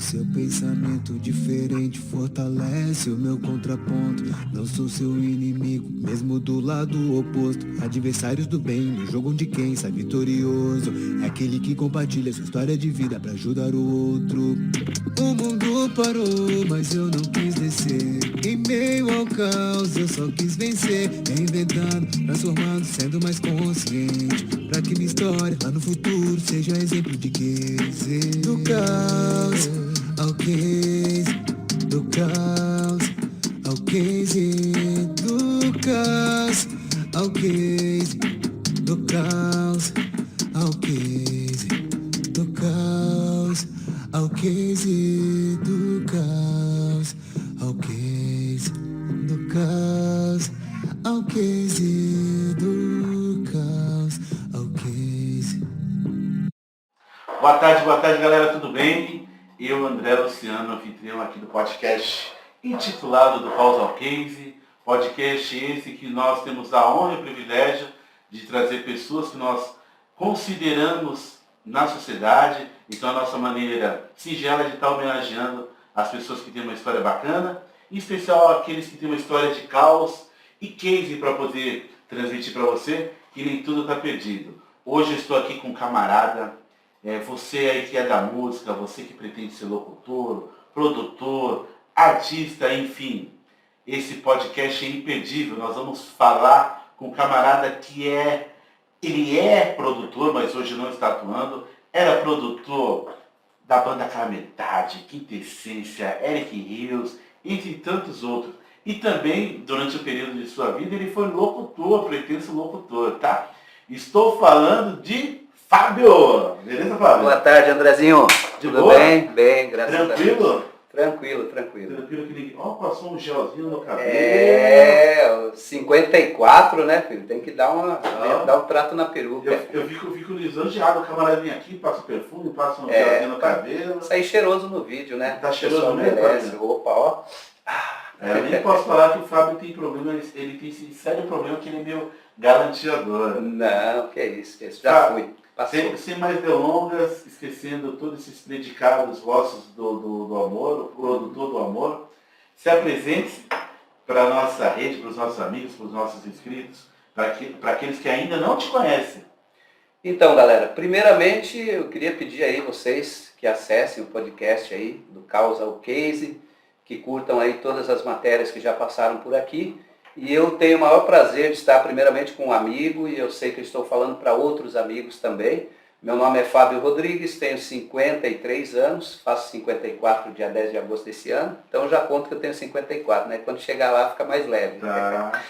Seu pensamento diferente fortalece o meu contraponto. Não sou seu inimigo, mesmo do lado oposto. Adversários do bem, no jogo onde quem sai vitorioso é aquele que compartilha sua história de vida pra ajudar o outro. O mundo parou, mas eu não quis descer. Em meio ao caos, eu só quis vencer. Reinventando, transformando, sendo mais consciente. Pra que minha história lá no futuro seja exemplo de case. Do caos ao case, do caos ao case, do caos ao case, do caos ao case, do caos ao case, do caos ao case, do caos ao case, do caos ao case. Boa tarde galera, tudo bem? Eu, André Luciano, anfitrião aqui do podcast intitulado Do Caos ao Case. Podcast esse que nós temos a honra e o privilégio de trazer pessoas que nós consideramos na sociedade. Então a nossa maneira singela de estar homenageando as pessoas que têm uma história bacana, em especial aqueles que têm uma história de caos e case para poder transmitir para você que nem tudo está perdido. Hoje eu estou aqui com um camarada, você aí que é da música, você que pretende ser locutor, produtor, artista, enfim. Esse podcast é imperdível. Nós vamos falar com um camarada que ele é produtor, mas hoje não está atuando. Era produtor da banda Calamidade, Quintessência, Eric Rios, entre tantos outros. E também, durante o período de sua vida, ele foi locutor, pretenso locutor, tá? Estou falando de Fábio. Beleza, Fábio? Boa tarde, Andrezinho. Tudo bem? Bem, graças a Deus. Tranquilo? Tranquilo. Tranquilo que ninguém... Ó, passou um gelzinho no cabelo. 54, né, filho? Tem que dar um trato na peruca. Eu fico lisonjeado. O camarada vem aqui, passa perfume, passa um gelzinho no cabelo. Sai cheiroso no vídeo, né? Tá cheiroso mesmo? Opa, ó. Eu nem posso falar que o Fábio tem problema, ele tem esse sério problema que ele é meio galanteador. Não, que isso. Já fui. Sem mais delongas, esquecendo todos esses predicados vossos do amor, o produtor do amor, se apresente para a nossa rede, para os nossos amigos, para os nossos inscritos, para aqueles que ainda não te conhecem. Então, galera, primeiramente eu queria pedir aí vocês que acessem o podcast aí do Caos ao Case, que curtam aí todas as matérias que já passaram por aqui. E eu tenho o maior prazer de estar primeiramente com um amigo, e eu sei que eu estou falando para outros amigos também. Meu nome é Fábio Rodrigues, tenho 53 anos, faço 54 dia 10 de agosto desse ano, então eu já conto que eu tenho 54, né? Quando chegar lá fica mais leve. Tá.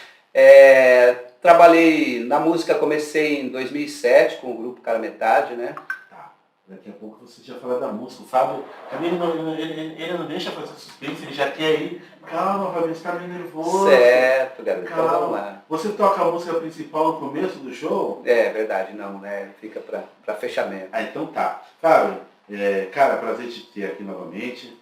Trabalhei na música, comecei em 2007 com o grupo Cara Metade, né? Daqui a pouco você já fala da música. O Fábio, também ele não deixa fazer suspense, ele já quer ir. Calma, Fábio, você está meio nervoso. Certo, garoto. Calma. Então vamos lá. Você toca a música principal no começo do show? É verdade, não, né? Fica para fechamento. Então tá. Fábio, cara, prazer te ter aqui novamente.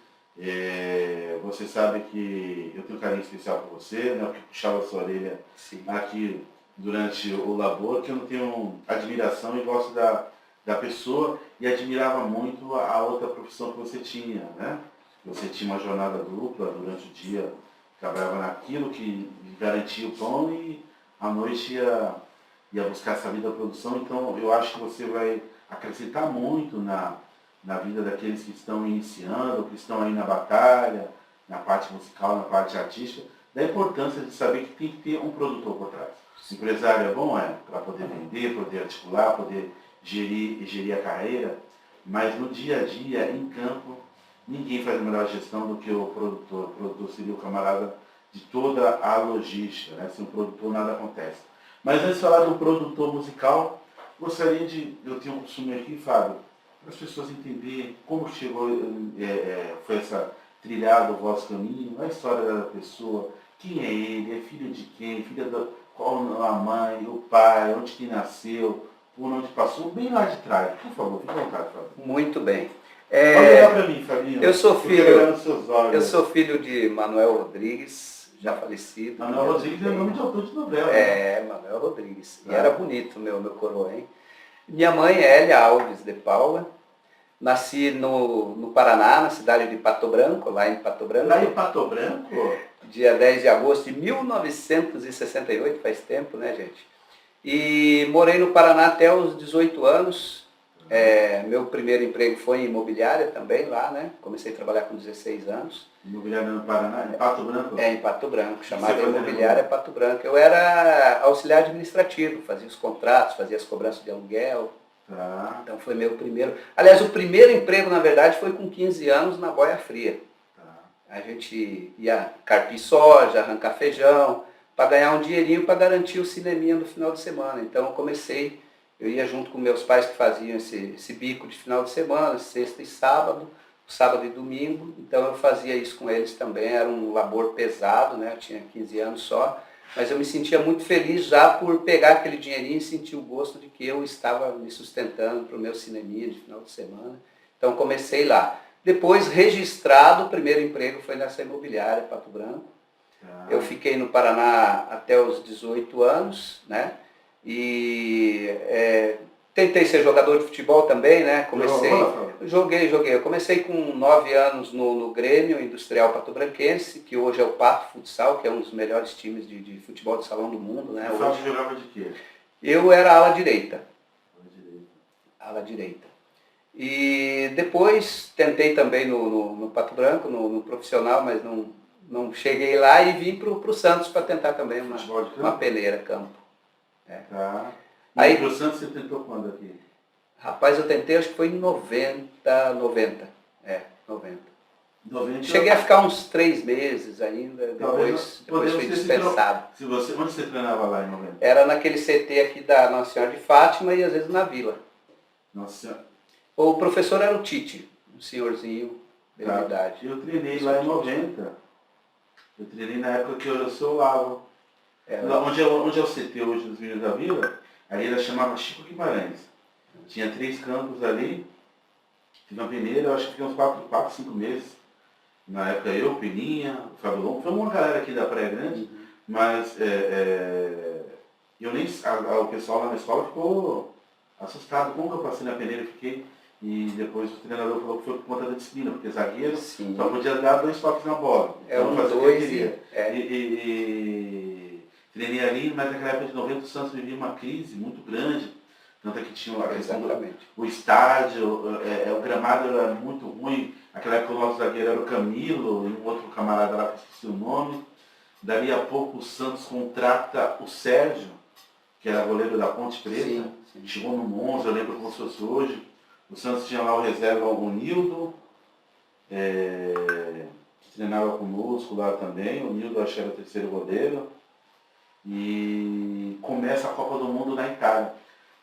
Você sabe que eu tenho um carinho especial por você, né? Que puxava a sua orelha aqui durante o labor, que eu não tenho admiração e gosto da pessoa, e admirava muito a outra profissão que você tinha, né? Você tinha uma jornada dupla durante o dia, trabalhava naquilo que garantia o pão e à noite ia buscar essa vida da produção. Então eu acho que você vai acrescentar muito na vida daqueles que estão iniciando, que estão aí na batalha, na parte musical, na parte artística, da importância de saber que tem que ter um produtor por trás. O empresário é bom, para poder vender, poder articular, poder gerir a carreira, mas no dia a dia, em campo, ninguém faz a melhor gestão do que o produtor. O produtor seria o camarada de toda a logística, né? Sem o produtor nada acontece. Mas antes de falar do produtor musical, gostaria eu tenho um costume aqui, Fábio, para as pessoas entenderem como chegou, foi essa trilhada o vosso caminho, a história da pessoa, quem é ele, é filho de quem, qual a mãe, o pai, onde que nasceu, por onde passou, bem lá de trás. Por favor, fique à vontade, Fábio. Muito bem. Pode olhar para mim, Fabinho. Eu sou filho de Manuel Rodrigues, já falecido. Manuel Rodrigues é nome de autor de novela. Manuel Rodrigues. E era bonito meu coroa, hein? Minha mãe é Hélia Alves de Paula. Nasci no Paraná, na cidade de Pato Branco, lá em Pato Branco. Lá em Pato Branco? Dia 10 de agosto de 1968, faz tempo, né, gente? E morei no Paraná até os 18 anos. Meu primeiro emprego foi em imobiliária também lá, né? Comecei a trabalhar com 16 anos. Imobiliária no Paraná, em Pato Branco? Em Pato Branco, chamada Imobiliária Pato Branco. Eu era auxiliar administrativo, fazia os contratos, fazia as cobranças de aluguel. Tá. Então foi meu primeiro... Aliás, o primeiro emprego, na verdade, foi com 15 anos na Boia Fria. Tá. A gente ia carpir soja, arrancar feijão, para ganhar um dinheirinho para garantir o cineminha no final de semana. Então eu ia junto com meus pais que faziam esse bico de final de semana, sexta e sábado e domingo. Então eu fazia isso com eles também, era um labor pesado, né? Eu tinha 15 anos só, mas eu me sentia muito feliz já por pegar aquele dinheirinho e sentir o gosto de que eu estava me sustentando para o meu cineminha de final de semana. Então comecei lá. Depois, registrado, o primeiro emprego foi nessa imobiliária, Pato Branco. Eu fiquei no Paraná até os 18 anos, né? E tentei ser jogador de futebol também, né? Joguei. Eu comecei com 9 anos no Grêmio Industrial Pato Branquense, que hoje é o Pato Futsal, que é um dos melhores times de futebol de salão do mundo, né? Você jogava de quê? Eu era ala direita. Ala direita. E depois tentei também no Pato Branco, no profissional, mas não cheguei lá e vim para o Santos para tentar também uma peneira, campo. Tá. E aí pro Santos você tentou quando aqui? Rapaz, eu tentei, acho que foi em 90. 90. Cheguei a ficar uns 3 meses ainda, depois fui dispensado. Onde você treinava lá em 90? Era naquele CT aqui da Nossa Senhora de Fátima e às vezes na Vila. Nossa Senhora. O professor era o Tite, um senhorzinho de idade. Eu treinei lá em 90. Eu treinei na época que eu sou Lava. Onde é o CT hoje dos Meninos da Vila, ali ela chamava Chico Guimarães. Tinha 3 campos ali, tive uma peneira, eu acho que fiquei uns 4, 5 meses. Na época eu, Peninha, o Fábio Longo, foi uma galera aqui da Praia Grande, mas eu nem, o pessoal lá na escola ficou assustado como que eu passei na peneira, fiquei. E depois o treinador falou que foi por conta da disciplina, porque zagueiro só podia dar 2 toques na bola. Então fazer o que eu queria. Treinei ali, mas naquela época de 90 o Santos vivia uma crise muito grande. Tanto é que tinha a questão do estádio, o gramado era muito ruim. Naquela época o nosso zagueiro era o Camilo, e um outro camarada lá que eu esqueci o nome. Dali a pouco o Santos contrata o Sérgio, que era goleiro da Ponte Preta. Sim. Chegou no Monza, eu lembro como se fosse hoje. O Santos tinha lá o reserva, o Nildo, que treinava conosco lá também. O Nildo acho que era o 3º goleiro. E começa a Copa do Mundo na Itália.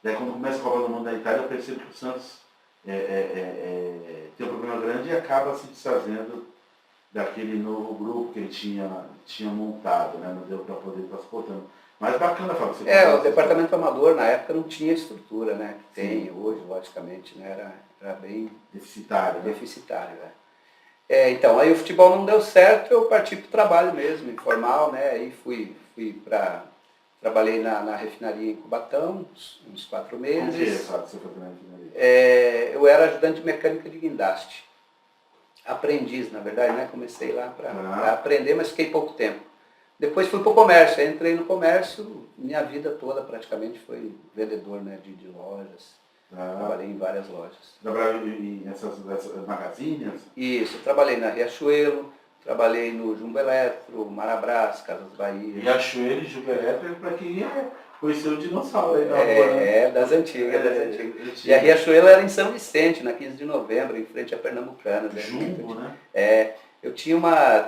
Daí quando começa a Copa do Mundo na Itália, eu percebo que o Santos tem um problema grande e acaba se desfazendo daquele novo grupo que ele tinha montado, né? Não deu para poder estar se portando. Mas bacana, Fábio. O departamento amador na época não tinha estrutura, né? Que tem hoje, logicamente, né? Era bem deficitário. Então, aí o futebol não deu certo, eu parti para o trabalho mesmo, informal, né? Aí trabalhei na refinaria em Cubatão, uns 4 meses. Como que é, Fábio, você foi na refinaria? Eu era ajudante mecânico de guindaste. Aprendiz, na verdade, né? Comecei lá para aprender, mas fiquei pouco tempo. Depois fui para o comércio, entrei no comércio, minha vida toda praticamente foi vendedor, né, de lojas. Trabalhei em várias lojas. Trabalhei nessas magazines? Isso, trabalhei na Riachuelo, trabalhei no Jumbo Eletro, Marabras, Casas Bahia. Riachuelo e Jumbo Eletro para quem conheceu o dinossauro aí na rua, das antigas. E a Riachuelo era em São Vicente, na 15 de novembro, em frente à Pernambucana. Jumbo, né?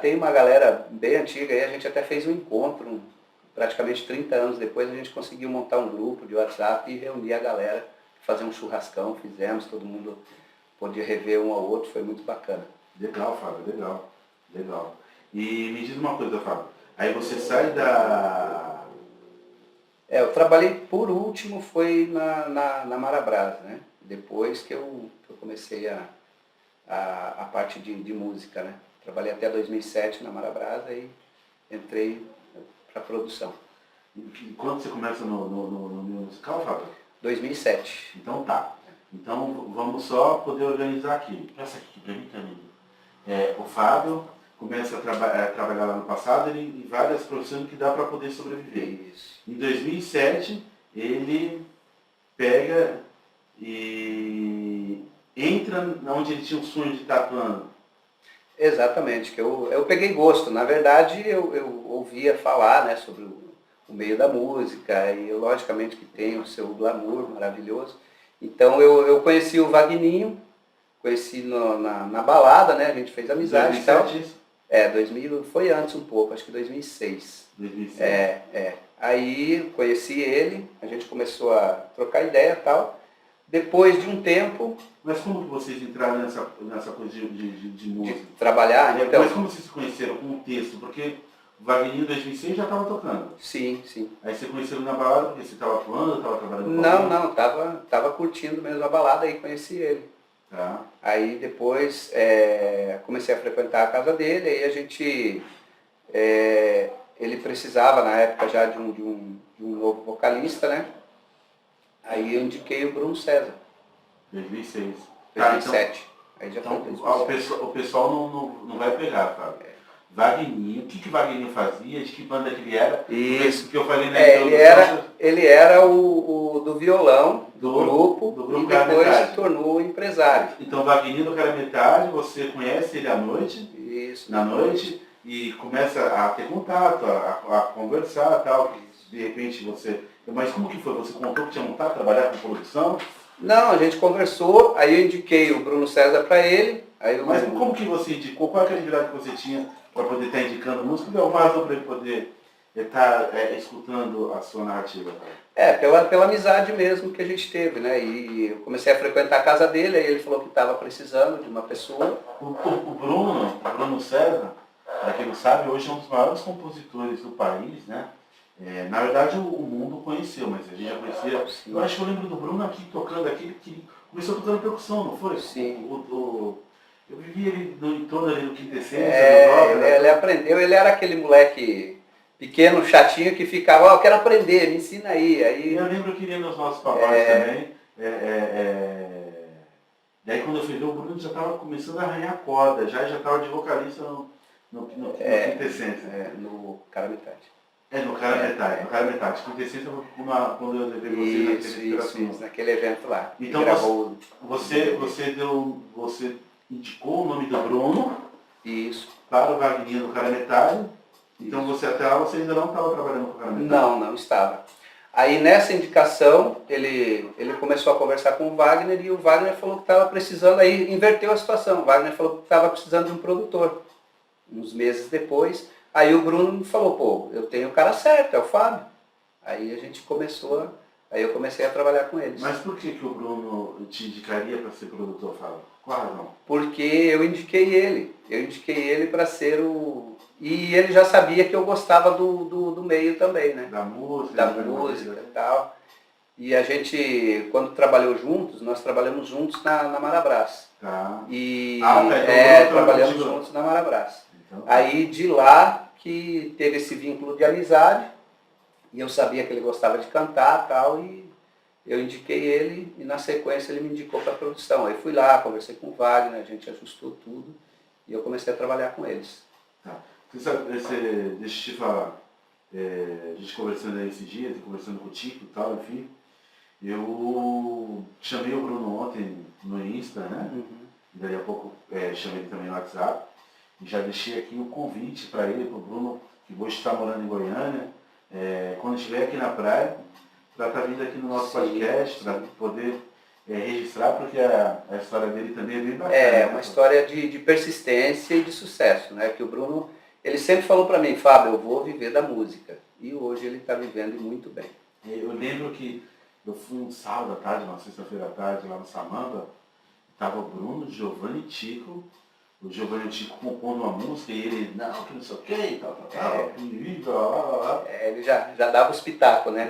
Tem uma galera bem antiga aí, a gente até fez um encontro, praticamente 30 anos depois, a gente conseguiu montar um grupo de WhatsApp e reunir a galera, fazer um churrascão, fizemos, todo mundo podia rever um ao outro, foi muito bacana. Legal, Fábio, legal. E me diz uma coisa, Fábio, aí você sai da... Eu trabalhei por último, foi na Marabras, né? Depois que eu comecei a parte de música, né? Trabalhei até 2007 na Marabras, aí entrei para a produção. E quando você começa no musical, Fábio? 2007. Então tá. Então vamos só poder organizar aqui. Essa aqui para mim também. O Fábio começa a trabalhar lá no passado em várias profissões que dá para poder sobreviver. Isso. Em 2007 ele pega e entra onde ele tinha o sonho de estar atuando. Exatamente, que eu peguei gosto. Na verdade, eu ouvia falar, né, sobre o meio da música, e logicamente que tem o seu glamour maravilhoso. Então eu conheci o Vagninho, conheci na balada, né, a gente fez amizade e tal. 2007 isso? 2000, foi antes um pouco, acho que 2006. 2006. Aí conheci ele, a gente começou a trocar ideia e tal. Depois de um tempo... Mas como que vocês entraram nessa coisa de música? De trabalhar, então... Mas como vocês se conheceram com o texto? Porque o Vagninho em 2006 já estava tocando. Sim. Aí você conheceu ele na balada porque você estava atuando, estava trabalhando com Não, tava curtindo mesmo a balada e conheci ele. Tá. Aí depois comecei a frequentar a casa dele, aí a gente... ele precisava na época já de um novo vocalista, né? Aí eu indiquei o Bruno César. 2006. 2007. Aí já foi Então 2007. o pessoal não vai pegar, Fábio. Vagninho, o que Vagninho fazia, de que banda que ele era? Isso. Que eu falei na Ele era o do violão, do grupo e depois se tornou empresário. Então Vagninho do Cara Metade, você conhece ele à noite, Isso. na noite, e começa a ter contato, a conversar e tal. De repente você... Mas como que foi? Você contou que tinha vontade de trabalhar com produção? Não, a gente conversou, aí eu indiquei o Bruno César para ele. Mas como que você indicou? Qual é a credibilidade que você tinha para poder estar indicando música? Qual é uma razão para ele poder estar escutando a sua narrativa? Pela amizade mesmo que a gente teve, né? E eu comecei a frequentar a casa dele, aí ele falou que estava precisando de uma pessoa. O Bruno César, para quem não sabe, hoje é um dos maiores compositores do país, né? Na verdade o mundo conheceu, mas a gente já conhecia. Sim. Eu acho que eu lembro do Bruno aqui tocando aqui, que começou tocando percussão, não foi? Sim. Eu vivi ele no entorno ali do Quintessência, ele aprendeu, ele era aquele moleque pequeno, chatinho, que ficava, eu quero aprender, me ensina aí. Eu lembro que ia nos nossos papais também. Daí quando eu fui ver, o Bruno já estava começando a arranhar corda, já estava de vocalista no Quintessência. No Cara Metade. No Cara Metade. No Cara Metade. Quintessência quando eu levei você na Isso, naquele evento lá. Então você indicou o nome do Bruno para o Vagninho do Cara Metade. Então você até lá você ainda não estava trabalhando com o Cara Metade? Não estava. Aí nessa indicação ele começou a conversar com o Wagner e o Wagner falou que estava precisando, aí inverteu a situação. O Wagner falou que estava precisando de um produtor. Uns meses depois, aí o Bruno falou, eu tenho o cara certo, é o Fábio. Aí a gente aí eu comecei a trabalhar com eles. Mas por que o Bruno te indicaria para ser produtor, Fábio? Qual a razão? Porque eu indiquei ele para ser E ele já sabia que eu gostava do meio também, né? Da música. Da música e tal. E a gente, quando trabalhou juntos, nós trabalhamos juntos na Marabras. Tá. Trabalhamos juntos na Marabras. Então, aí de lá que teve esse vínculo de amizade, e eu sabia que ele gostava de cantar e tal, e eu indiquei ele, e na sequência ele me indicou para a produção. Aí fui lá, conversei com o Wagner, a gente ajustou tudo, e eu comecei a trabalhar com eles. Tá. Você sabe, deixa eu te falar, a gente conversando aí esses dias, conversando com o Tico e tal, enfim, eu chamei o Bruno ontem no Insta, né? E daí a pouco chamei ele também no WhatsApp, e já deixei aqui o convite para ele, para o Bruno, que hoje está morando em Goiânia, quando estiver aqui na praia, para estar vindo aqui no nosso podcast, para poder registrar, porque a história dele também é bem bacana. É uma história de persistência e de sucesso, né? Que o Bruno, ele sempre falou para mim, Fábio, eu vou viver da música. E hoje ele está vivendo muito bem. Eu lembro que eu fui um sábado à tarde, uma sexta-feira à tarde, lá no Samamba, estava o Bruno, Giovanni e Tico. O Giovanni e Tico compondo uma música e ele, não, que não sei o que, tal, blá. Ele já dava o espetáculo, né?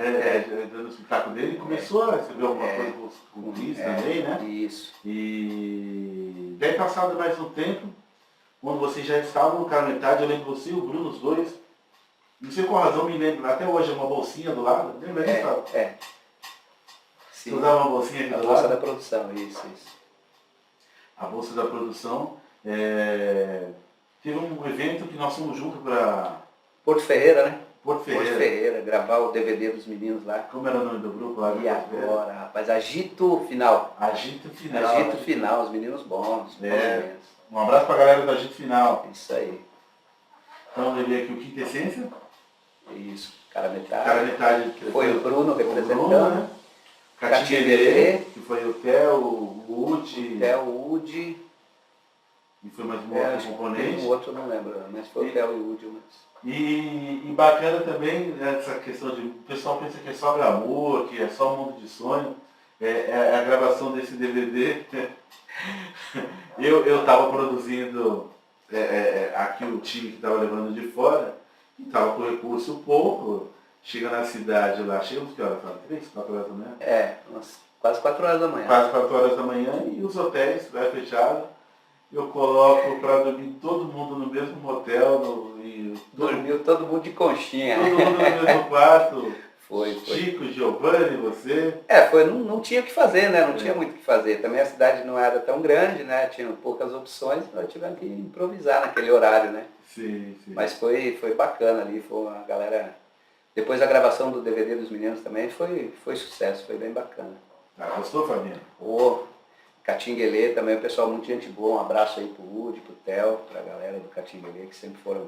Dando o espetáculo dele, e começou a receber alguma coisa com o Cris também, né? Isso. E daí passado mais um tempo, quando vocês já estavam no Cara Metade, eu lembro você e o Bruno, os dois, não sei qual razão, me lembro, até hoje é uma bolsinha do lado, lembra disso? Sim. Você usava uma bolsinha aqui A do bolsa lado? da produção, isso. A bolsa da produção. Teve um evento que nós fomos juntos para Porto Ferreira, né? Porto Porto Ferreira. Ferreira, gravar o DVD dos meninos lá. Como era o nome do grupo lá? E agora, rapaz, Agito Final. Agito Final. Agito Final, os meninos bons. Um abraço pra galera do Agito Final. Isso aí. Então eu levei aqui o Quintessência. Isso, cara metade. Cara metade. Que foi o Bruno representando. O Bruno, né? Catinguelê, que foi o Theo, o Udi. Theo, o Udi. E foi mais um outro componente. O outro eu não lembro, mas foi o Theo e o Udi. E bacana também essa questão de. O pessoal pensa que é só glamour, que é só um mundo de sonho. A gravação desse DVD. eu estava produzindo aqui o time que estava levando de fora, e estava com recurso pouco. Chega na cidade lá, chegamos que horas? 3, 4 horas da manhã? Quase 4 horas da manhã. Quase 4 horas da manhã e os hotéis fechados. Eu coloco para dormir todo mundo no mesmo motel. Dormiu todo mundo de conchinha. Todo mundo no mesmo quarto. Foi. Chico, Giovanni, você. Não tinha o que fazer, né? Não tinha muito o que fazer. Também a cidade não era tão grande, né? Tinha poucas opções, nós tivemos que improvisar naquele horário, né? Sim. Mas foi bacana ali, foi uma galera. Depois a gravação do DVD dos meninos também foi sucesso, foi bem bacana. Gostou, Fabinho? Catinguelê também, o pessoal muito gente boa, um abraço aí pro Udi, pro Theo, pra galera do Catinguelê, que sempre foram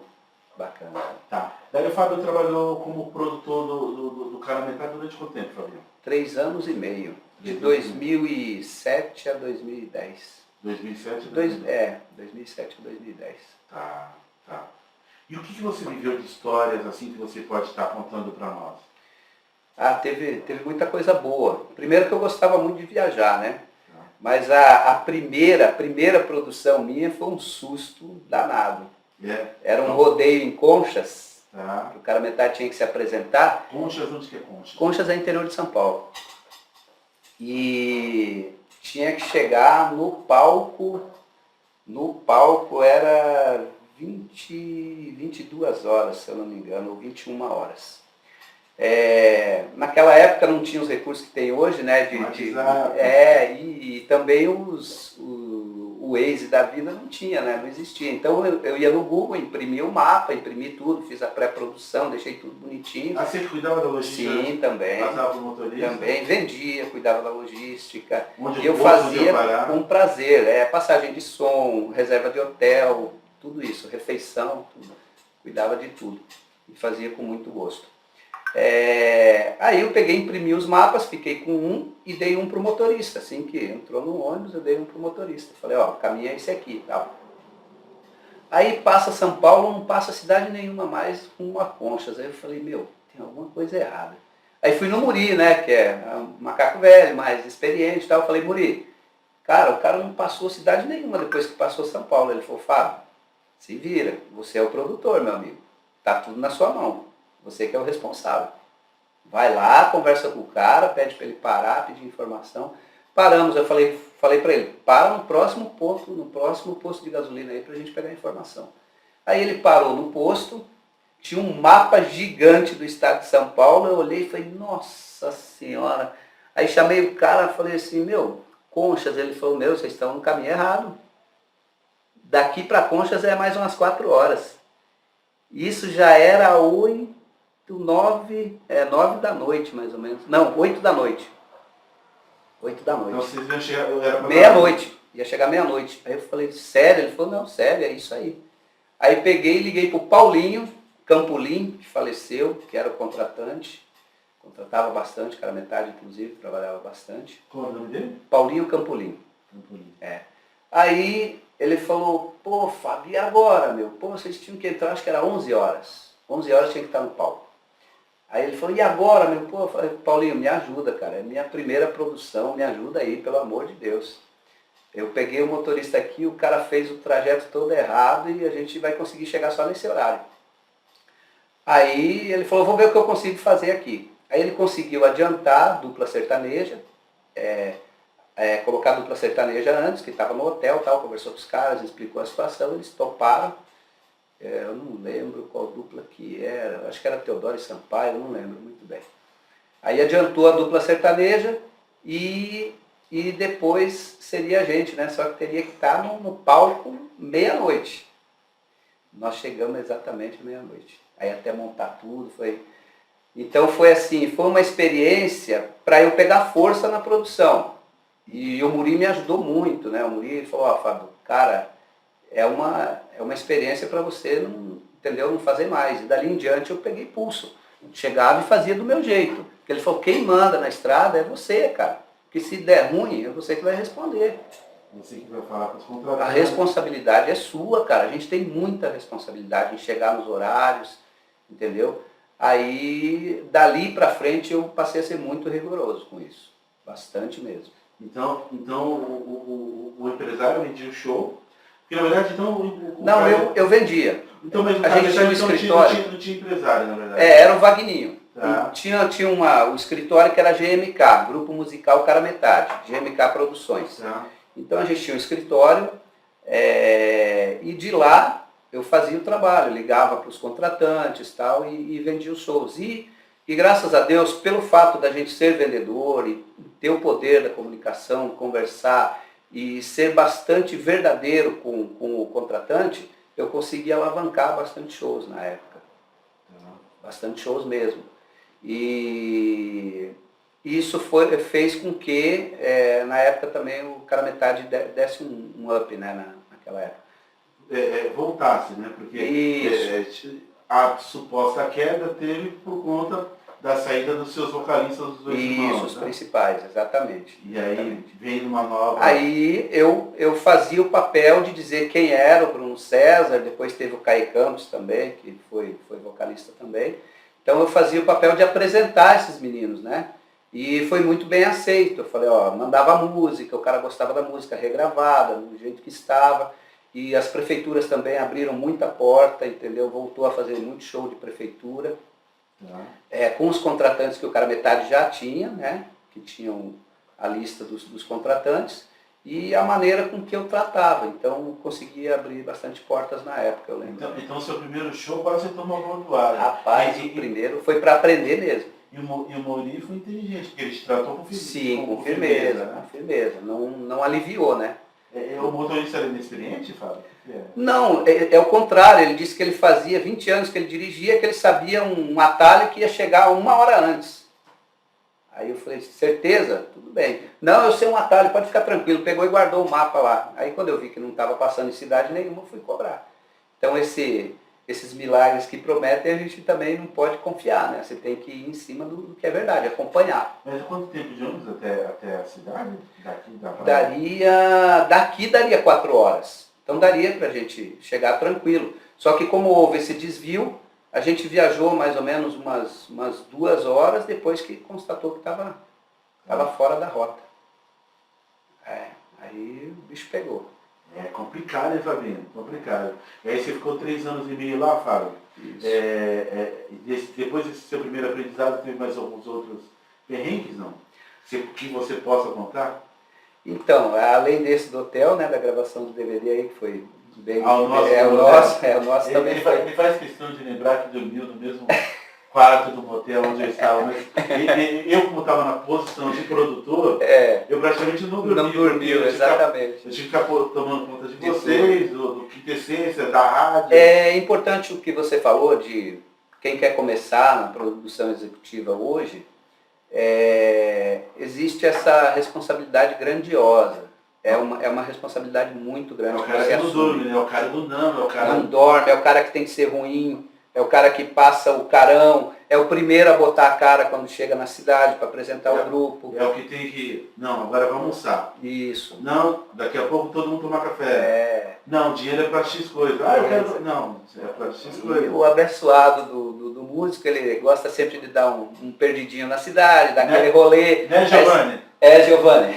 bacanas. Tá. Daí o Fábio trabalhou como produtor do Cara Metade durante quanto tempo, Fabinho? 3 anos e meio, de 2007 a 2010. 2007 a 2010? 2007 a 2010. Tá. E o que você viveu de histórias assim que você pode estar contando para nós? Teve muita coisa boa. Primeiro que eu gostava muito de viajar, né? Mas a primeira produção minha foi um susto danado. Era um rodeio em Conchas, que o Cara Metade tinha que se apresentar. Conchas, onde que é Conchas? Conchas é interior de São Paulo. E tinha que chegar no palco era 22 horas, se eu não me engano, ou 21 horas. Naquela época não tinha os recursos que tem hoje, né? E também o Waze da vida não tinha, né? Não existia. Então eu ia no Google, imprimia o mapa, imprimi tudo, fiz a pré-produção, deixei tudo bonitinho. Você cuidava da logística? Sim, também. Passava pro motorista? Também vendia, cuidava da logística. Onde e eu fazia com prazer, passagem de som, reserva de hotel, tudo isso, refeição, tudo. Cuidava de tudo. E fazia com muito gosto. Aí eu peguei, imprimi os mapas, fiquei com um e dei um pro motorista. Assim que entrou no ônibus, eu dei um pro motorista. Falei, o caminho é esse aqui, tal. Aí passa São Paulo, não passa cidade nenhuma mais rumo a Conchas. Aí eu falei, tem alguma coisa errada. Aí fui no Muri, né, que é um macaco velho, mais experiente e tal. Eu falei, Muri, cara, o cara não passou cidade nenhuma depois que passou São Paulo. Ele falou, Fábio, se vira, você é o produtor, meu amigo. Tá tudo na sua mão. Você que é o responsável. Vai lá, conversa com o cara, pede para ele parar, pedir informação. Paramos, eu falei para ele, para no próximo posto de gasolina aí para a gente pegar a informação. Aí ele parou no posto, tinha um mapa gigante do estado de São Paulo, eu olhei e falei, nossa senhora. Aí chamei o cara, falei assim, Conchas, ele falou, vocês estão no caminho errado. Daqui para Conchas é mais umas 4 horas. Isso já era 9 da noite, mais ou menos. Não, 8 da noite. 8 da noite. Então vocês iam chegar... Meia-noite. Ia chegar meia-noite. Aí eu falei, sério? Ele falou, não, sério, é isso aí. Aí peguei e liguei pro Paulinho Campolim, que faleceu, que era o contratante. Contratava bastante, Cara Metade, inclusive, trabalhava bastante. Qual é o nome dele? Paulinho Campolim. Aí ele falou, Fábio, e agora, vocês tinham que entrar, acho que era 11 horas. 11 horas tinha que estar no palco. Aí ele falou, e agora, eu falei, Paulinho, me ajuda, cara, é minha primeira produção, me ajuda aí, pelo amor de Deus. Eu peguei o motorista aqui, o cara fez o trajeto todo errado e a gente vai conseguir chegar só nesse horário. Aí ele falou, vou ver o que eu consigo fazer aqui. Aí ele conseguiu adiantar a dupla sertaneja, colocar a dupla sertaneja antes, que estava no hotel, conversou com os caras, explicou a situação, eles toparam. Eu não lembro qual dupla que era, acho que era Teodoro e Sampaio, eu não lembro muito bem. Aí adiantou a dupla sertaneja e depois seria a gente, né? Só que teria que estar no palco meia-noite. Nós chegamos exatamente meia-noite. Aí até montar tudo, foi... Então foi assim, foi uma experiência para eu pegar força na produção. E o Muri me ajudou muito, né? O Muri falou, ó, Fábio, cara, é uma experiência para você não, entendeu? Não fazer mais. E dali em diante eu peguei pulso. Chegava e fazia do meu jeito. Porque ele falou, quem manda na estrada é você, cara. Porque se der ruim, é você que vai responder. Você que vai falar com os contratantes. A responsabilidade é sua, cara. A gente tem muita responsabilidade em chegar nos horários, entendeu? Aí, dali pra frente, eu passei a ser muito rigoroso com isso. Bastante mesmo. Então o empresário vendia o show. Porque na verdade, então... Não, eu vendia. Então, mas a gente tinha um escritório. Não tinha empresário, na verdade. Era o Vagninho. Tá. Tinha o escritório que era GMK, Grupo Musical Cara Metade, GMK Produções. Tá. Então a gente tinha um escritório e de lá eu fazia o trabalho, ligava para os contratantes tal, e vendia os shows. E graças a Deus, pelo fato da gente ser vendedor e ter o poder da comunicação, conversar e ser bastante verdadeiro com o contratante, eu consegui alavancar bastante shows na época. Bastante shows mesmo. E isso fez com que, na época também, o Cara Metade desse um up, né, naquela época. Voltasse, né? Porque a suposta queda teve por conta da saída dos seus vocalistas dos dois irmãos. Isso, os principais, exatamente. E aí veio uma nova... Aí eu fazia o papel de dizer quem era o Bruno César, depois teve o Caio Campos também, que foi vocalista também. Então eu fazia o papel de apresentar esses meninos, né? E foi muito bem aceito. Eu falei, ó, mandava a música, o cara gostava da música regravada, do jeito que estava. E as prefeituras também abriram muita porta, entendeu? Voltou a fazer muito show de prefeitura. Com os contratantes que o Cara Metade já tinha, né? Que tinham a lista dos contratantes. E a maneira com que eu tratava. Então conseguia abrir bastante portas na época, eu lembro. Então seu primeiro show quase você tomou voado. Rapaz, o primeiro foi para aprender mesmo. E o Muri foi inteligente, porque ele te tratou com firmeza. Sim, com firmeza, né? Com firmeza. Não aliviou, né? O motorista era inexperiente, Fábio? Não, é o contrário. Ele disse que ele fazia 20 anos que ele dirigia, que ele sabia um atalho que ia chegar 1 hora antes. Aí eu falei, certeza? Tudo bem. Não, eu sei um atalho, pode ficar tranquilo. Pegou e guardou o mapa lá. Aí quando eu vi que não estava passando em cidade nenhuma, eu fui cobrar. Então esses milagres que prometem, a gente também não pode confiar, né? Você tem que ir em cima do que é verdade, acompanhar. Mas quanto tempo de ônibus até a cidade? Daqui daria 4 horas. Então daria para a gente chegar tranquilo. Só que como houve esse desvio, a gente viajou mais ou menos umas 2 horas depois que constatou que estava fora da rota. Aí o bicho pegou. É complicado, hein, Fabinho? Complicado. E aí você ficou 3 anos e meio lá, Fábio? Depois desse seu primeiro aprendizado, teve mais alguns outros perrengues, não? Que você possa contar? Então, além desse do hotel, né, da gravação do DVD aí, que foi bem... O nosso também foi. Ele faz questão de lembrar que dormiu no mesmo quarto do motel onde eu estava. Mas eu, como estava na posição de produtor, eu praticamente não dormi. Não dormiu, exatamente. Eu tive que ficar tomando conta de vocês, do quintessência, da rádio. É importante o que você falou de quem quer começar na produção executiva hoje. Existe essa responsabilidade grandiosa. É uma responsabilidade muito grande. É o cara que não dorme, né? É o cara do não, é o cara... Não dorme, é o cara que tem que ser ruim, é o cara que passa o carão, é o primeiro a botar a cara quando chega na cidade para apresentar o grupo. É o que tem que... Não, agora vamos almoçar. Isso. Não, daqui a pouco todo mundo tomar café. Não, dinheiro é para X coisa. Eu quero... Não, é para X coisa. E o abençoado do músico, ele gosta sempre de dar um perdidinho na cidade, dar aquele rolê. Né, Giovanni? Giovanni.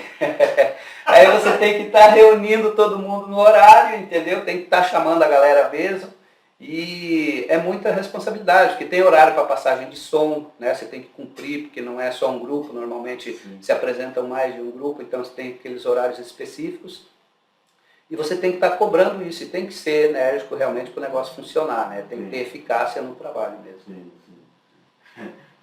Aí você tem que estar reunindo todo mundo no horário, entendeu? Tem que estar chamando a galera mesmo. E é muita responsabilidade, porque tem horário para passagem de som, né? Você tem que cumprir, porque não é só um grupo, normalmente se apresentam mais de um grupo, então você tem aqueles horários específicos. E você tem que estar cobrando isso, e tem que ser enérgico realmente para o negócio funcionar, né? Tem que ter eficácia no trabalho mesmo.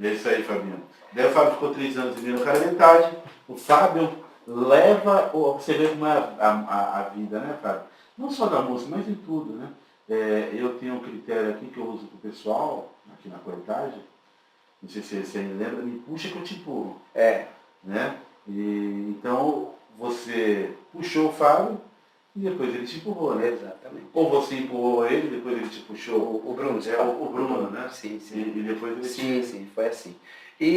É isso aí, Fabinho. Daí o Fábio ficou 3 anos e meio no cara metade. O Fábio leva, você vê como é a vida, né, Fábio? Não só da música, mas em tudo, né? Eu tenho um critério aqui que eu uso pro pessoal, aqui na Coletagem, não sei se você ainda lembra, me puxa que eu te empurro. Né? Então, você puxou o Fábio e depois ele te empurrou, né? Exatamente. Ou você empurrou ele, depois ele te puxou. O Bruno, o Bruno, né? Sim, sim. E depois ele Sim, foi assim. E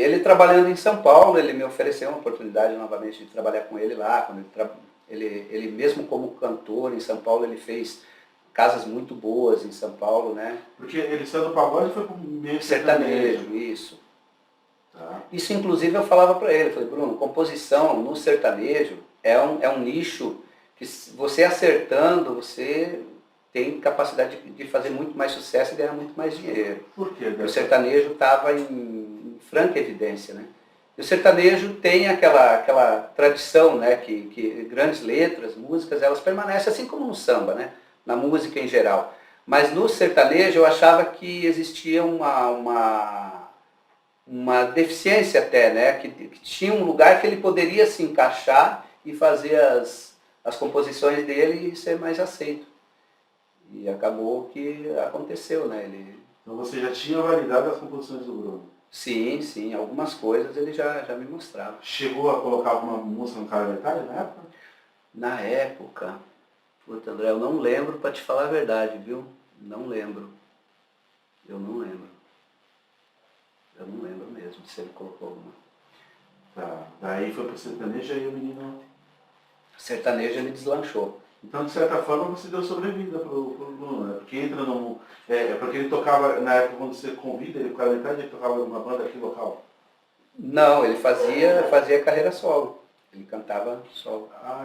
ele trabalhando em São Paulo, ele me ofereceu uma oportunidade novamente de trabalhar com ele lá. Quando ele mesmo como cantor em São Paulo, ele fez casas muito boas em São Paulo, né? Porque ele saiu do pagode e foi para o meio sertanejo, isso. Tá. Isso inclusive eu falava para ele, falei, Bruno, composição no sertanejo é um nicho que você acertando, você tem capacidade de fazer muito mais sucesso e ganhar muito mais dinheiro. Por quê? O sertanejo estava em franca evidência, né? E o sertanejo tem aquela tradição, né? Que grandes letras, músicas, elas permanecem assim como no samba, né? Na música em geral. Mas no sertanejo eu achava que existia uma deficiência até, né? Que tinha um lugar que ele poderia se encaixar e fazer as composições dele e ser mais aceito. E acabou que aconteceu, né? Então você já tinha validado as composições do Bruno? Sim, algumas coisas ele já me mostrava. Chegou a colocar alguma música no cara metade na época? Na época, puta André, eu não lembro para te falar a verdade, viu? Não lembro. Eu não lembro. Eu não lembro mesmo se ele colocou alguma. Tá. Daí foi pro sertanejo e aí o menino... Sertanejo ele deslanchou. Então, de certa forma, você deu sobrevida pro Bruno, né? Porque entra no... porque ele tocava, na época, quando você convida ele para a metade, ele tocava numa banda aqui local? Não, ele fazia carreira solo. Ele cantava solo. Ah,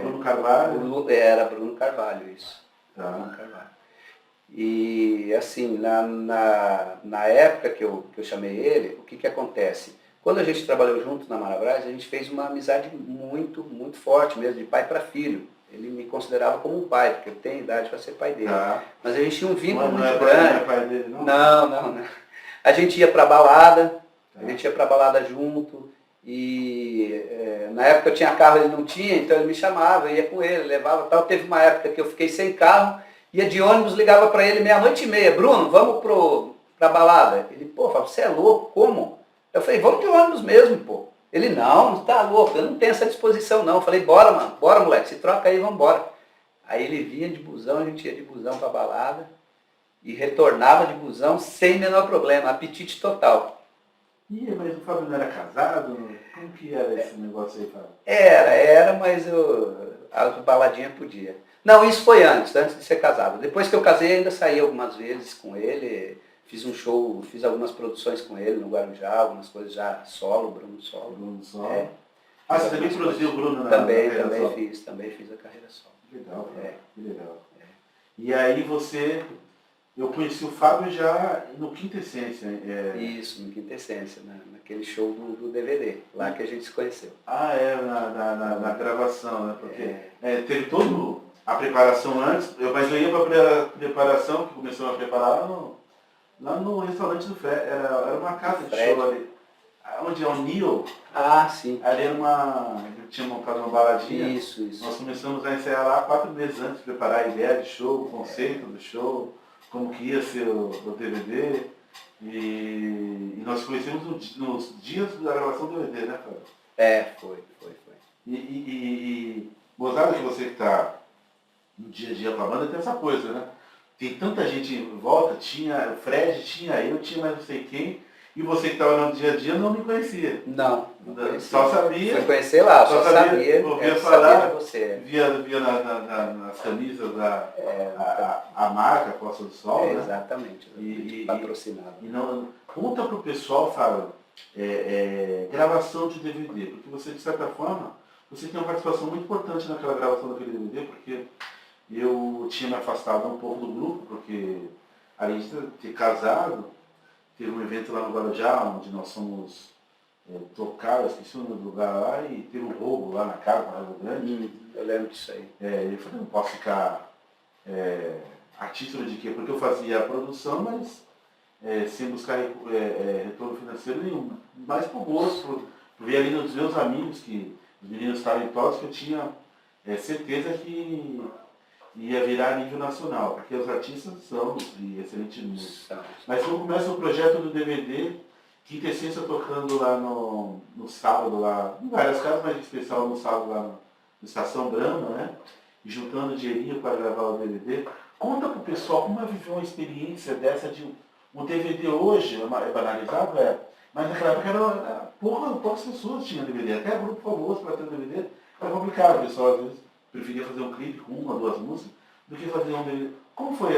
Bruno Carvalho? Era Bruno Carvalho, isso. Tá. Bruno Carvalho. E, assim, na época que eu chamei ele, o que acontece? Quando a gente trabalhou junto na Marabras, a gente fez uma amizade muito, muito forte mesmo, de pai para filho. Ele me considerava como um pai, porque eu tenho idade para ser pai dele. Tá. Mas a gente tinha um vínculo Não muito é grande. pai dele, não? Não. A gente ia para balada, junto. E na época eu tinha carro, ele não tinha, então ele me chamava, eu ia com ele, levava tal. Teve uma época que eu fiquei sem carro, ia de ônibus, ligava para ele 00:30, Bruno, vamos pra balada. Ele, pô, Fábio, você é louco, como? Eu falei, vamos de ônibus mesmo, pô. Ele, não tá louco, eu não tenho essa disposição não. Eu falei, bora, mano, bora, moleque, se troca aí, vamos embora. Aí ele vinha de busão, a gente ia de busão pra balada e retornava de busão sem menor problema, apetite total. Mas o Fábio não era casado? Como que era esse negócio aí, Fábio? Era, mas a baladinha podia. Não, isso foi antes de ser casado. Depois que eu casei, ainda saí algumas vezes com ele, fiz um show, fiz algumas produções com ele no Guarujá, algumas coisas já solo, Bruno solo. Bruno solo. É. Você também produziu o Bruno na Também solo? também fiz a carreira solo. Que legal, que legal. É. E aí eu conheci o Fábio já no Quintessência. Isso, no Quintessência, né? Naquele show do DVD, lá que a gente se conheceu. Na gravação, né? Porque teve toda a preparação antes, mas eu ia para a preparação, que começou a preparar lá no restaurante do Fred. Era uma casa de show ali. Onde é o Neil? Ah, sim. Ali era tinha montado uma baladinha. Isso. Nós começamos a ensaiar lá 4 meses antes de preparar a ideia de show, o conceito do show, como que ia ser o DVD. E nós conhecemos nos dias da gravação do DVD, né, Fábio? Foi. E gozado que você que está no dia a dia com a banda, tem essa coisa, né? Tem tanta gente em volta, tinha o Fred, tinha eu, tinha mais não sei quem, e você que estava no dia a dia não me conhecia. Não conhecia. Só sabia. Foi conhecer lá, só sabia. Ouvia falar, de você. via nas camisas a marca Costa do Sol, né? Exatamente, patrocinado. Conta para o pessoal, Fábio, gravação de DVD, porque você, de certa forma, você tem uma participação muito importante naquela gravação daquele DVD, porque eu tinha me afastado um pouco do grupo, porque além de ter casado, teve um evento lá no Guarujá, onde nós fomos tocar, eu esqueci o nome do lugar lá, e teve um roubo lá na casa, na Rio Grande. Eu lembro disso aí. Eu falei, não posso ficar a título de quê? Porque eu fazia a produção, mas sem buscar retorno financeiro nenhum. Mais por gosto, por ver ali nos meus amigos, que os meninos talentosos, que eu tinha certeza que ia virar a nível nacional, porque os artistas são de excelente música. Mas quando começa o projeto do DVD, Quinta Essência tocando lá no sábado, lá, em várias casas, mas em especial no sábado lá no Estação Brama, né? E juntando dinheirinho para gravar o DVD. Conta pro pessoal como viveu uma experiência dessa de um DVD hoje, é banalizado, mas naquela época poucas pessoas tinham DVD, até grupo famoso para ter um DVD, era complicado, o pessoal às vezes preferia fazer um clipe com uma, duas músicas, do que fazer um DVD. Como foi?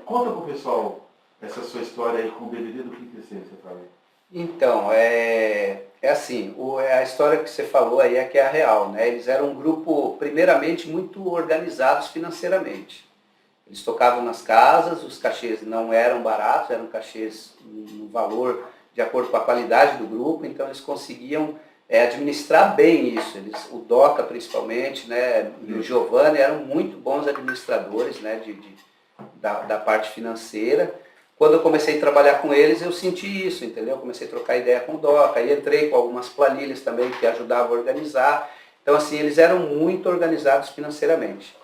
Conta pro pessoal essa sua história aí com o DVD do Quinta Essência, Fábio. Então, assim, a história que você falou aí é que é a real, né? Eles eram um grupo, primeiramente, muito organizados financeiramente. Eles tocavam nas casas, os cachês não eram baratos, eram cachês no valor de acordo com a qualidade do grupo, então eles conseguiam administrar bem isso. O Doca, principalmente, né, e o Giovanni eram muito bons administradores, né, da parte financeira. Quando eu comecei a trabalhar com eles, eu senti isso, entendeu? Eu comecei a trocar ideia com o Doca, aí entrei com algumas planilhas também que ajudavam a organizar. Então, assim, eles eram muito organizados financeiramente.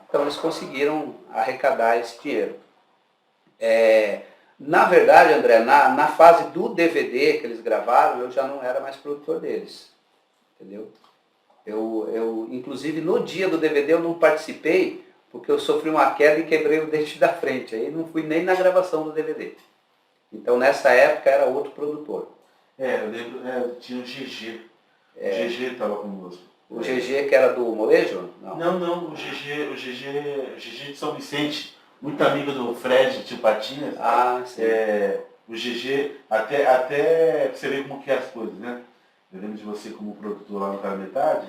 Então, eles conseguiram arrecadar esse dinheiro. Na verdade, André, na fase do DVD que eles gravaram, eu já não era mais produtor deles, entendeu? Inclusive, no dia do DVD eu não participei, porque eu sofri uma queda e quebrei o dente da frente. Aí não fui nem na gravação do DVD. Então, nessa época, era outro produtor. Eu lembro, tinha o GG. O GG estava conosco. O GG que era do Molejo? Não, o GG de São Vicente, muito amigo do Fred, tio Patinhas. Sim. O GG, até você ver como que é as coisas, né? Eu lembro de você como produtor lá no Cara Metade.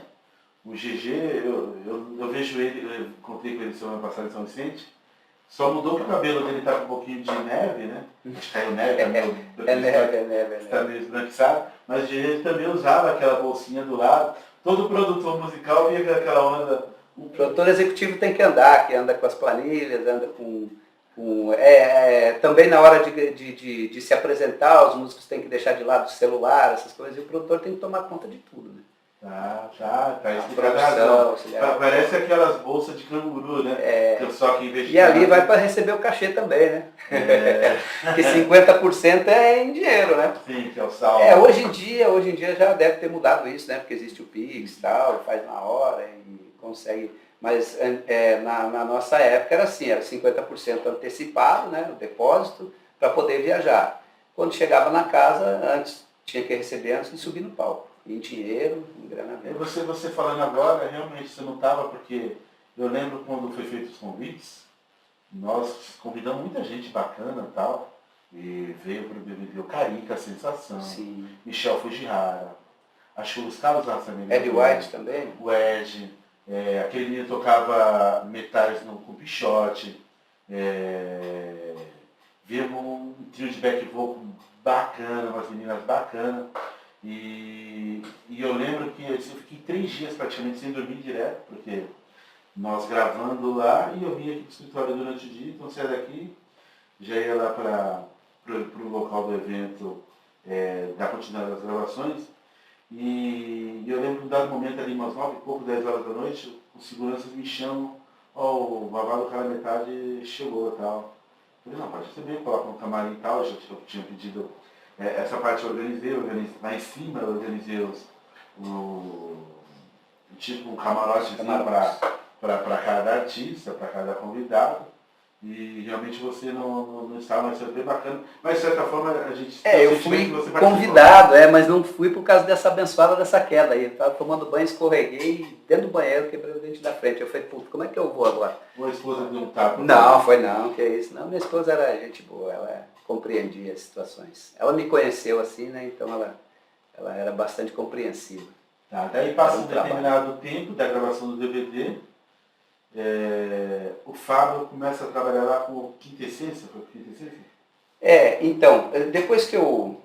O GG, eu vejo ele, eu contei com ele semana passada em São Vicente, só mudou que o cabelo dele tá com um pouquinho de neve, né? Caiu neve, neve. Está meio esbranquiçado, mas o GG também usava aquela bolsinha do lado. Todo produtor musical via aquela onda. O produtor executivo tem que andar, que anda com as planilhas, anda com também na hora de se apresentar, os músicos têm que deixar de lado o celular, essas coisas, e o produtor tem que tomar conta de tudo, né? Tá explicado a razão. Parece aquelas bolsas de canguru, né? Só que e ali vai para receber o cachê também, né? Que 50% é em dinheiro, né? Sim, que é o sal. Hoje em dia já deve ter mudado isso, né? Porque existe o Pix e tal, faz na hora e consegue. Mas na nossa época era assim, era 50% antecipado, né? O depósito, para poder viajar. Quando chegava na casa, tinha que receber antes de subir no palco. Em dinheiro, em grana mesmo. Você falando agora, realmente você não estava, porque eu lembro quando foi feito os convites, nós convidamos muita gente bacana e tal, e veio para o DVD o Carica, a Sensação, Sim. Michel Fujihara, acho que os Carlos Raçamento. Ed White também? O Ed, aquele menino tocava metais com Pichote, veio um trio de back vocal bacana, umas meninas bacanas. E eu lembro que eu fiquei 3 dias praticamente sem dormir direto, porque nós gravando lá e eu vinha aqui para o escritório durante o dia, então saia daqui, já ia lá para o local do evento, da continuidade das gravações. E eu lembro que em um dado momento ali, umas 9 e pouco, 10 horas da noite, os seguranças me chamam, o Vavá do Cara Metade chegou e tal. Eu falei, não, pode receber, coloca no camarim e tal, eu tinha pedido. Essa parte eu organizei lá em cima eu organizei tipo um camarotezinho para cada artista, para cada convidado. E realmente você não estava, mas foi bem bacana. Mas de certa forma a gente... eu fui convidado, mas não fui por causa dessa abençoada dessa queda aí. Eu estava tomando banho, escorreguei, dentro do banheiro, quebrei o dente da frente. Eu falei, puta, como é que eu vou agora? Uma esposa deu um tapa? Não, que é isso. Não, minha esposa era gente boa, ela compreendia as situações. Ela me conheceu assim, né? Então ela era bastante compreensiva. Daí passa um determinado tempo da gravação do DVD. O Fábio começa a trabalhar lá com o Quinta Essência, foi o Quinta Essência? Então, depois que eu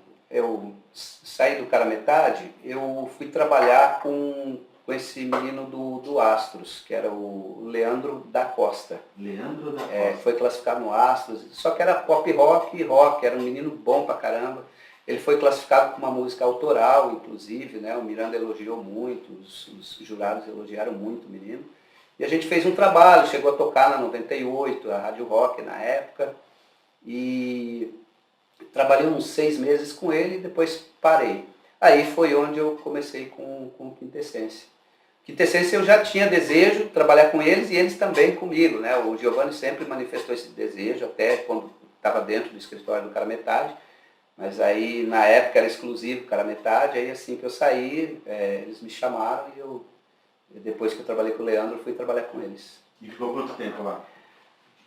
saí do Cara Metade, eu fui trabalhar com com esse menino do Astros, que era o Leandro da Costa. Leandro da Costa. Foi classificado no Astros, só que era pop rock e rock, era um menino bom pra caramba. Ele foi classificado com uma música autoral, inclusive, né? O Miranda elogiou muito, os jurados elogiaram muito o menino. E a gente fez um trabalho, chegou a tocar na 98, a Rádio Rock na época, e trabalhei uns 6 meses com ele e depois parei. Aí foi onde eu comecei com Quintessência. Quintessência eu já tinha desejo de trabalhar com eles e eles também comigo, né? O Giovanni sempre manifestou esse desejo, até quando estava dentro do escritório do Cara Metade, mas aí na época era exclusivo Cara Metade, aí assim que eu saí, eles me chamaram e depois que eu trabalhei com o Leandro, eu fui trabalhar com eles. E ficou quanto tempo lá?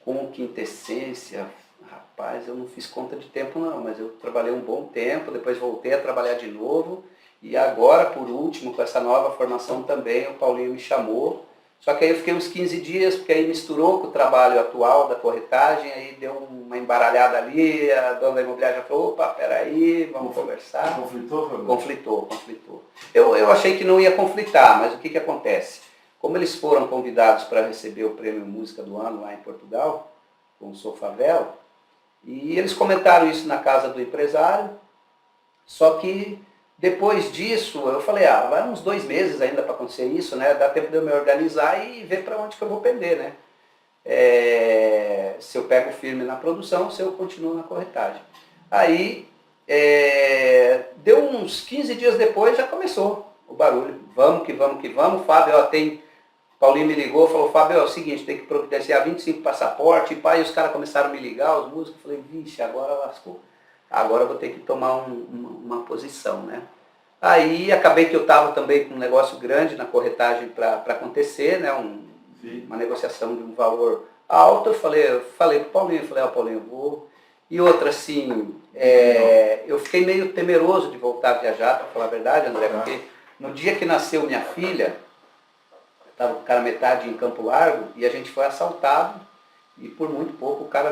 Com Quintessência, rapaz, eu não fiz conta de tempo não, mas eu trabalhei um bom tempo, depois voltei a trabalhar de novo, e agora, por último, com essa nova formação também, o Paulinho me chamou, só que aí eu fiquei uns 15 dias, porque aí misturou com o trabalho atual da corretagem, aí deu uma embaralhada ali, a dona da imobiliária já falou, opa, peraí, vamos conversar. Conflitou, Fabio? Conflitou. Eu achei que não ia conflitar, mas o que acontece? Como eles foram convidados para receber o prêmio Música do Ano lá em Portugal, com o Sou Favela, e eles comentaram isso na casa do empresário, só que depois disso eu falei, vai uns 2 meses ainda para acontecer isso, né? Dá tempo de eu me organizar e ver para onde que eu vou pender, né? Se eu pego firme na produção, se eu continuo na corretagem. Aí, deu uns 15 dias depois, já começou o barulho. Vamos que vamos, Fábio, Paulinho me ligou, falou, Fábio, é o seguinte, tem que providenciar 25 passaportes, e os caras começaram a me ligar, os músicos, eu falei, vixe, agora lascou. Agora eu vou ter que tomar uma posição, né? Aí acabei que eu estava também com um negócio grande na corretagem para acontecer, né? Uma negociação de um valor alto, eu falei pro Paulinho, Paulinho, eu vou. E outra, assim, eu fiquei meio temeroso de voltar a viajar, para falar a verdade, André, porque no dia que nasceu minha filha, estava com o Cara Metade em Campo Largo e a gente foi assaltado e por muito pouco o cara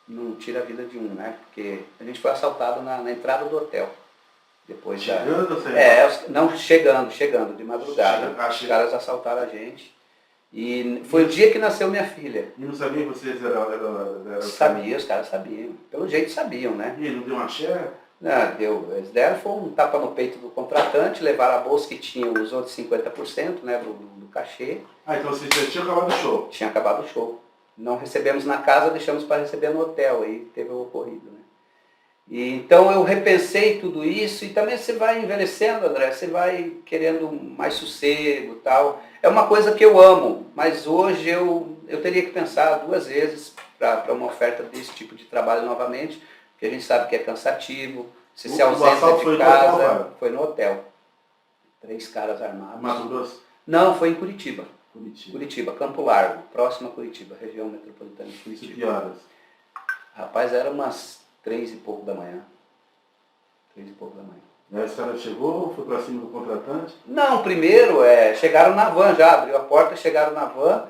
não tira a vida de um, né? Porque a gente foi assaltado na entrada do hotel. Depois chegando de madrugada. Os caras assaltaram a gente. E foi o dia que nasceu minha filha. E não sabia que vocês eram... Sabia, os caras sabiam. Pelo jeito sabiam, né? E não deu uma xé? Não, deu. Eles deram, foi um tapa no peito do contratante, levaram a bolsa que tinha os outros 50%, né, do cachê. Então vocês já tinham acabado o show? Tinha acabado o show. Não recebemos na casa, deixamos para receber no hotel, aí teve o ocorrido, né? E, então eu repensei tudo isso e também você vai envelhecendo, André, você vai querendo mais sossego e tal. É uma coisa que eu amo, mas hoje eu teria que pensar 2 vezes para uma oferta desse tipo de trabalho novamente, porque a gente sabe que é cansativo, você se ausenta de casa. Foi no hotel. 3 caras armados. Mato Grosso? Não, foi em Curitiba. Curitiba, Campo Largo, próxima a Curitiba, região metropolitana de Curitiba. Que horas? Rapaz, era umas 3 e pouco da manhã. 3 e pouco da manhã. Aí a senhora chegou, foi para cima do contratante? Não, primeiro chegaram na van já, abriu a porta, chegaram na van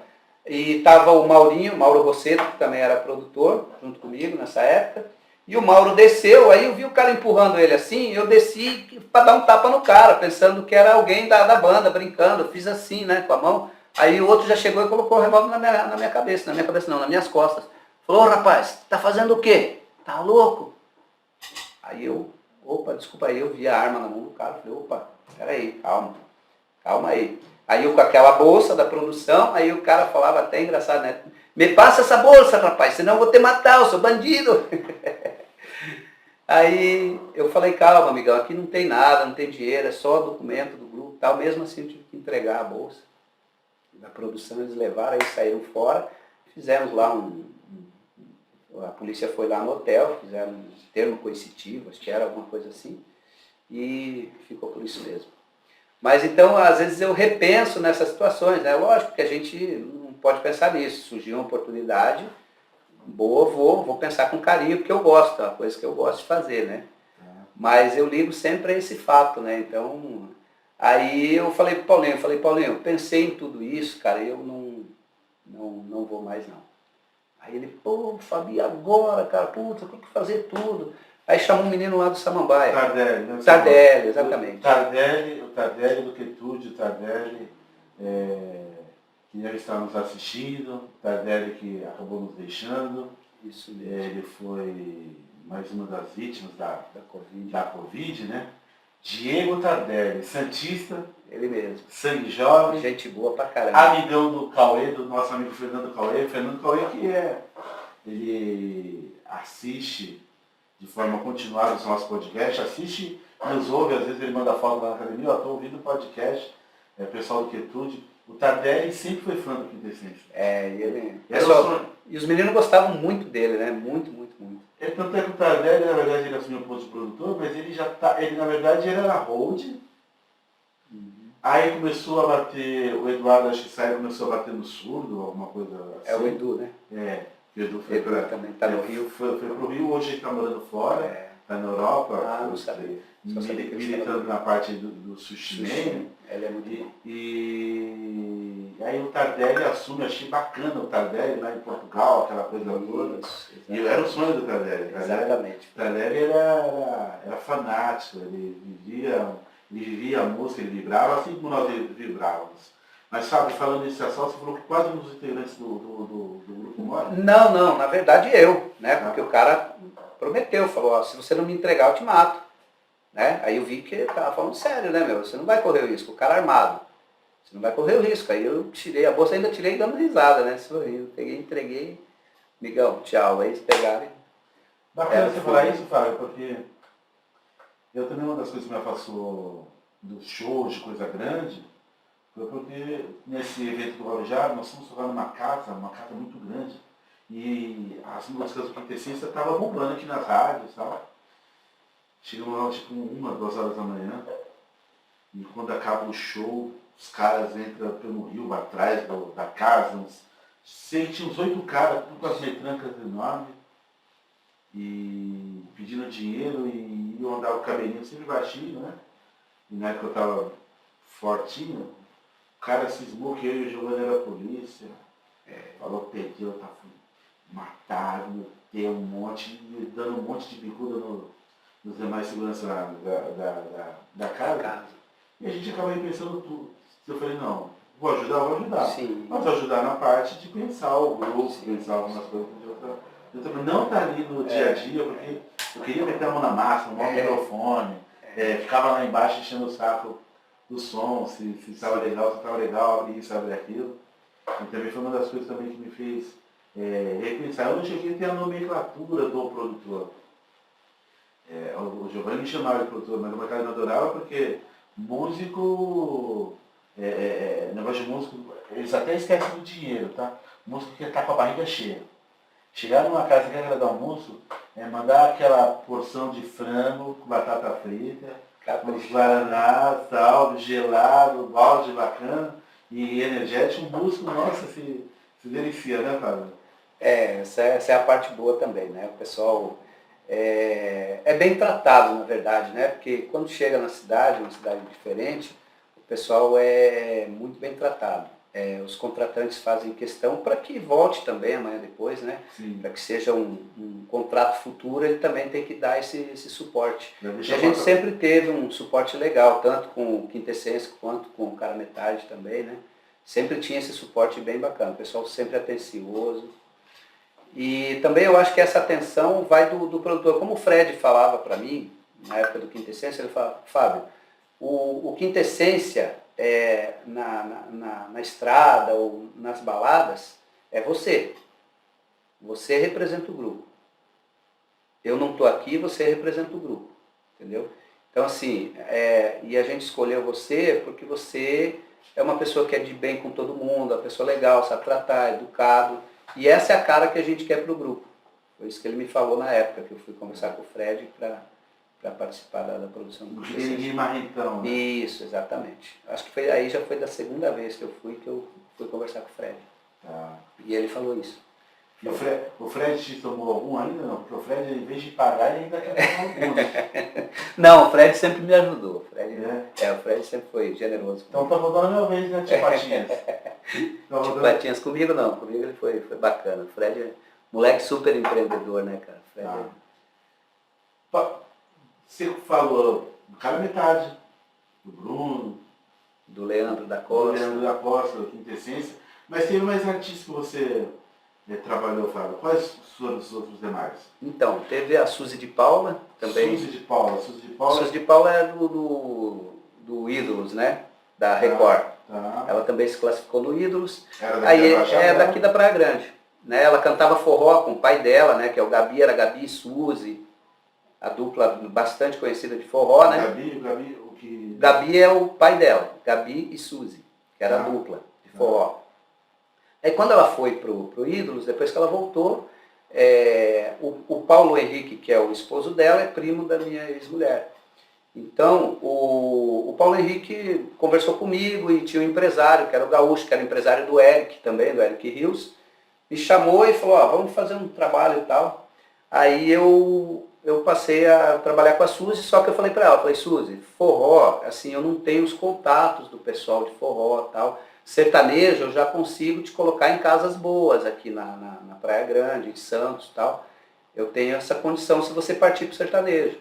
e estava o Mauro Rosseto, que também era produtor, junto comigo nessa época, e o Mauro desceu, aí eu vi o cara empurrando ele assim, eu desci para dar um tapa no cara, pensando que era alguém da banda, brincando, eu fiz assim, né, com a mão, aí o outro já chegou e colocou o revólver na minha cabeça não, nas minhas costas. Falou, rapaz, tá fazendo o quê? Tá louco? Aí eu, desculpa aí, eu vi a arma na mão do cara, falei, peraí, calma aí. Aí eu com aquela bolsa da produção, aí o cara falava até engraçado, né? Me passa essa bolsa, rapaz, senão eu vou te matar, eu sou bandido. Aí eu falei, calma, amigão, aqui não tem nada, não tem dinheiro, é só documento do grupo, tal. Mesmo assim eu tive que entregar a bolsa da produção, eles levaram, aí saíram fora, fizemos lá a polícia foi lá no hotel, fizeram um termo coercitivo, acho que era alguma coisa assim, e ficou por isso mesmo. Mas então, às vezes eu repenso nessas situações, né? Lógico que a gente não pode pensar nisso, surgiu uma oportunidade, boa, vou pensar com carinho, porque eu gosto, é uma coisa que eu gosto de fazer, né? Mas eu ligo sempre a esse fato, né? Então, aí eu falei pro Paulinho, Paulinho, eu pensei em tudo isso, cara, eu não vou mais não. Aí ele, pô, Fabi, agora, cara, puta, tem que fazer tudo. Aí chamou um menino lá do Samambaia. Tardelli, né? Tardelli, exatamente. O Tardelli do Quietude, o Tardelli que já está nos assistindo, o Tardelli que acabou nos deixando. Isso mesmo. Ele foi mais uma das vítimas da Covid, né? Diego Tardelli, santista, ele mesmo. sangue jovem. Gente boa pra caramba. Amigão do Cauê, do nosso amigo Fernando Cauê. Fernando Cauê ele assiste de forma continuada os nossos podcasts, assiste, nos ouve, às vezes ele manda foto lá na academia, eu estou ouvindo o podcast, pessoal do Quietude. O Tardelli sempre foi fã do Quintessência. E os meninos gostavam muito dele, né? Muito, muito, muito. Tanto é que o Tardelli, na verdade, ele assumiu o posto de produtor, mas ele na verdade era na hold. Aí começou a bater, o Eduardo acho que saiu, começou a bater no surdo, alguma coisa assim. É o Edu, né? O Edu foi para também tá no Rio. Foi pro Rio, hoje ele está morando fora, está na Europa. Não sabia. Militando na parte do sushi man. Ele é muito bom. E aí o Tardelli assume, achei bacana o Tardelli lá em Portugal, aquela coisa toda. E era o sonho do Tardelli. Exatamente. O Tardelli era fanático, ele vivia a música, ele vibrava, assim como nós vibrávamos. Mas sabe, falando desse assalto, você falou que quase um dos integrantes do grupo mora? Não, na verdade eu, né? Porque o cara prometeu, falou, ó, se você não me entregar, eu te mato. Né? Aí eu vi que ele tava falando sério, né, meu? Você não vai correr o risco, o cara armado. Você não vai correr o risco. Aí eu tirei a bolsa, ainda tirei dando risada, né? Sorrindo. Peguei, entreguei. Migão, tchau. Aí eles pegaram. Bacana você falar isso, Fábio, porque eu também, uma das coisas que me afastou dos shows de coisa grande, foi porque nesse evento do Guarujá, nós fomos tocar numa casa muito grande, e as músicas do Quintessência estavam bombando aqui nas rádios e tal. Chegamos lá tipo 1, 2 horas da manhã, e quando acaba o show, os caras entram pelo rio atrás da casa, tinha uns 8 caras, tudo com as metrancas enormes, e pedindo dinheiro, e iam andar o cabelinho sempre baixinho, né? E na época eu tava fortinho, o cara cismou que eu e o Giovanni era a polícia, falou que pediu, tá matado, deu um monte, dando um monte de bicuda nos demais seguranças da casa. E a gente acaba aí pensando tudo. Eu falei, não, vou ajudar. Sim. Mas ajudar na parte de pensar o grupo, pensar algumas coisas de outra. Eu também não tá ali no dia a dia, porque eu queria meter a mão na massa, um bom microfone, ficava lá embaixo enchendo o saco do som, se estava legal, abrir isso, abrir aquilo. E também foi uma das coisas também que me fez repensar. Eu não cheguei a ter a nomenclatura do produtor. O Giovanni me chamava de produtor, mas o mercado me adorava porque músico, negócio de músico, eles até esquecem do dinheiro, tá? Músico que tá com a barriga cheia. Chegar numa casa que quer agradar o almoço, mandar aquela porção de frango com batata frita, os guaranás, tal, gelado, balde bacana e energético, um músico, nossa, se delicia, né, Fábio? Essa é a parte boa também, né? O pessoal é bem tratado, na verdade, né? Porque quando chega na cidade, uma cidade diferente, o pessoal é muito bem tratado. Os contratantes fazem questão para que volte também amanhã depois, né? Para que seja um contrato futuro, ele também tem que dar esse suporte. E a gente sempre teve um suporte legal, tanto com o Quintessência quanto com o Cara Metade também, né? Sempre tinha esse suporte bem bacana, o pessoal sempre atencioso. E também eu acho que essa atenção vai do produtor. Como o Fred falava para mim, na época do Quintessência, ele falava, Fábio, o Quintessência na estrada ou nas baladas é você. Você representa o grupo. Eu não estou aqui, você representa o grupo. Entendeu? Então assim, e a gente escolheu você porque você é uma pessoa que é de bem com todo mundo, uma pessoa legal, sabe tratar, educado. E essa é a cara que a gente quer para o grupo. Foi isso que ele me falou na época, que eu fui conversar com o Fred para participar da produção do Guilherme Marrentão, né? Isso, exatamente. Acho que aí já foi da segunda vez que eu fui conversar com o Fred. Tá. E ele falou isso. E o Fred te tomou algum ainda não? Porque o Fred, em vez de pagar, ele ainda quer tomar algum. Né? Não, o Fred sempre me ajudou. O Fred sempre foi generoso. Então tá rodando a minha vez, né, Tio Patinhas? Tio Patinhas comigo não, comigo ele foi bacana. O Fred é moleque super empreendedor, né, cara? Fred Você falou do Cara Metade, do Bruno, Do Leandro da do Costa. Leandro da Costa, da Quintessência, mas teve mais artistas que você trabalhou, Fábio. Quais foram os outros demais? Então, teve a Suzy de Paula também. Suzy de Paula. Suzy de Paula é do Ídolos, né? Da Record. Tá. Ela também se classificou no Ídolos. Era daqui Aí da Baixada, é né? daqui da Praia Grande. Né? Ela cantava forró com o pai dela, né? Que é o Gabi, era Gabi e Suzy. A dupla bastante conhecida de forró, né? Gabi, o que... Gabi é o pai dela, Gabi e Suzy, que era a Tá. dupla de forró. Aí quando ela foi pro Ídolos, depois que ela voltou, o Paulo Henrique, que é o esposo dela, é primo da minha ex-mulher. Então, o Paulo Henrique conversou comigo e tinha um empresário, que era o Gaúcho, que era empresário do Eric também, do Eric Rios, me chamou e falou, ó, vamos fazer um trabalho e tal. Aí eu passei a trabalhar com a Suzy, só que eu falei para ela, falei, Suzy, forró, assim, eu não tenho os contatos do pessoal de forró e tal. Sertanejo eu já consigo te colocar em casas boas aqui na Praia Grande, em Santos e tal. Eu tenho essa condição se você partir para o sertanejo.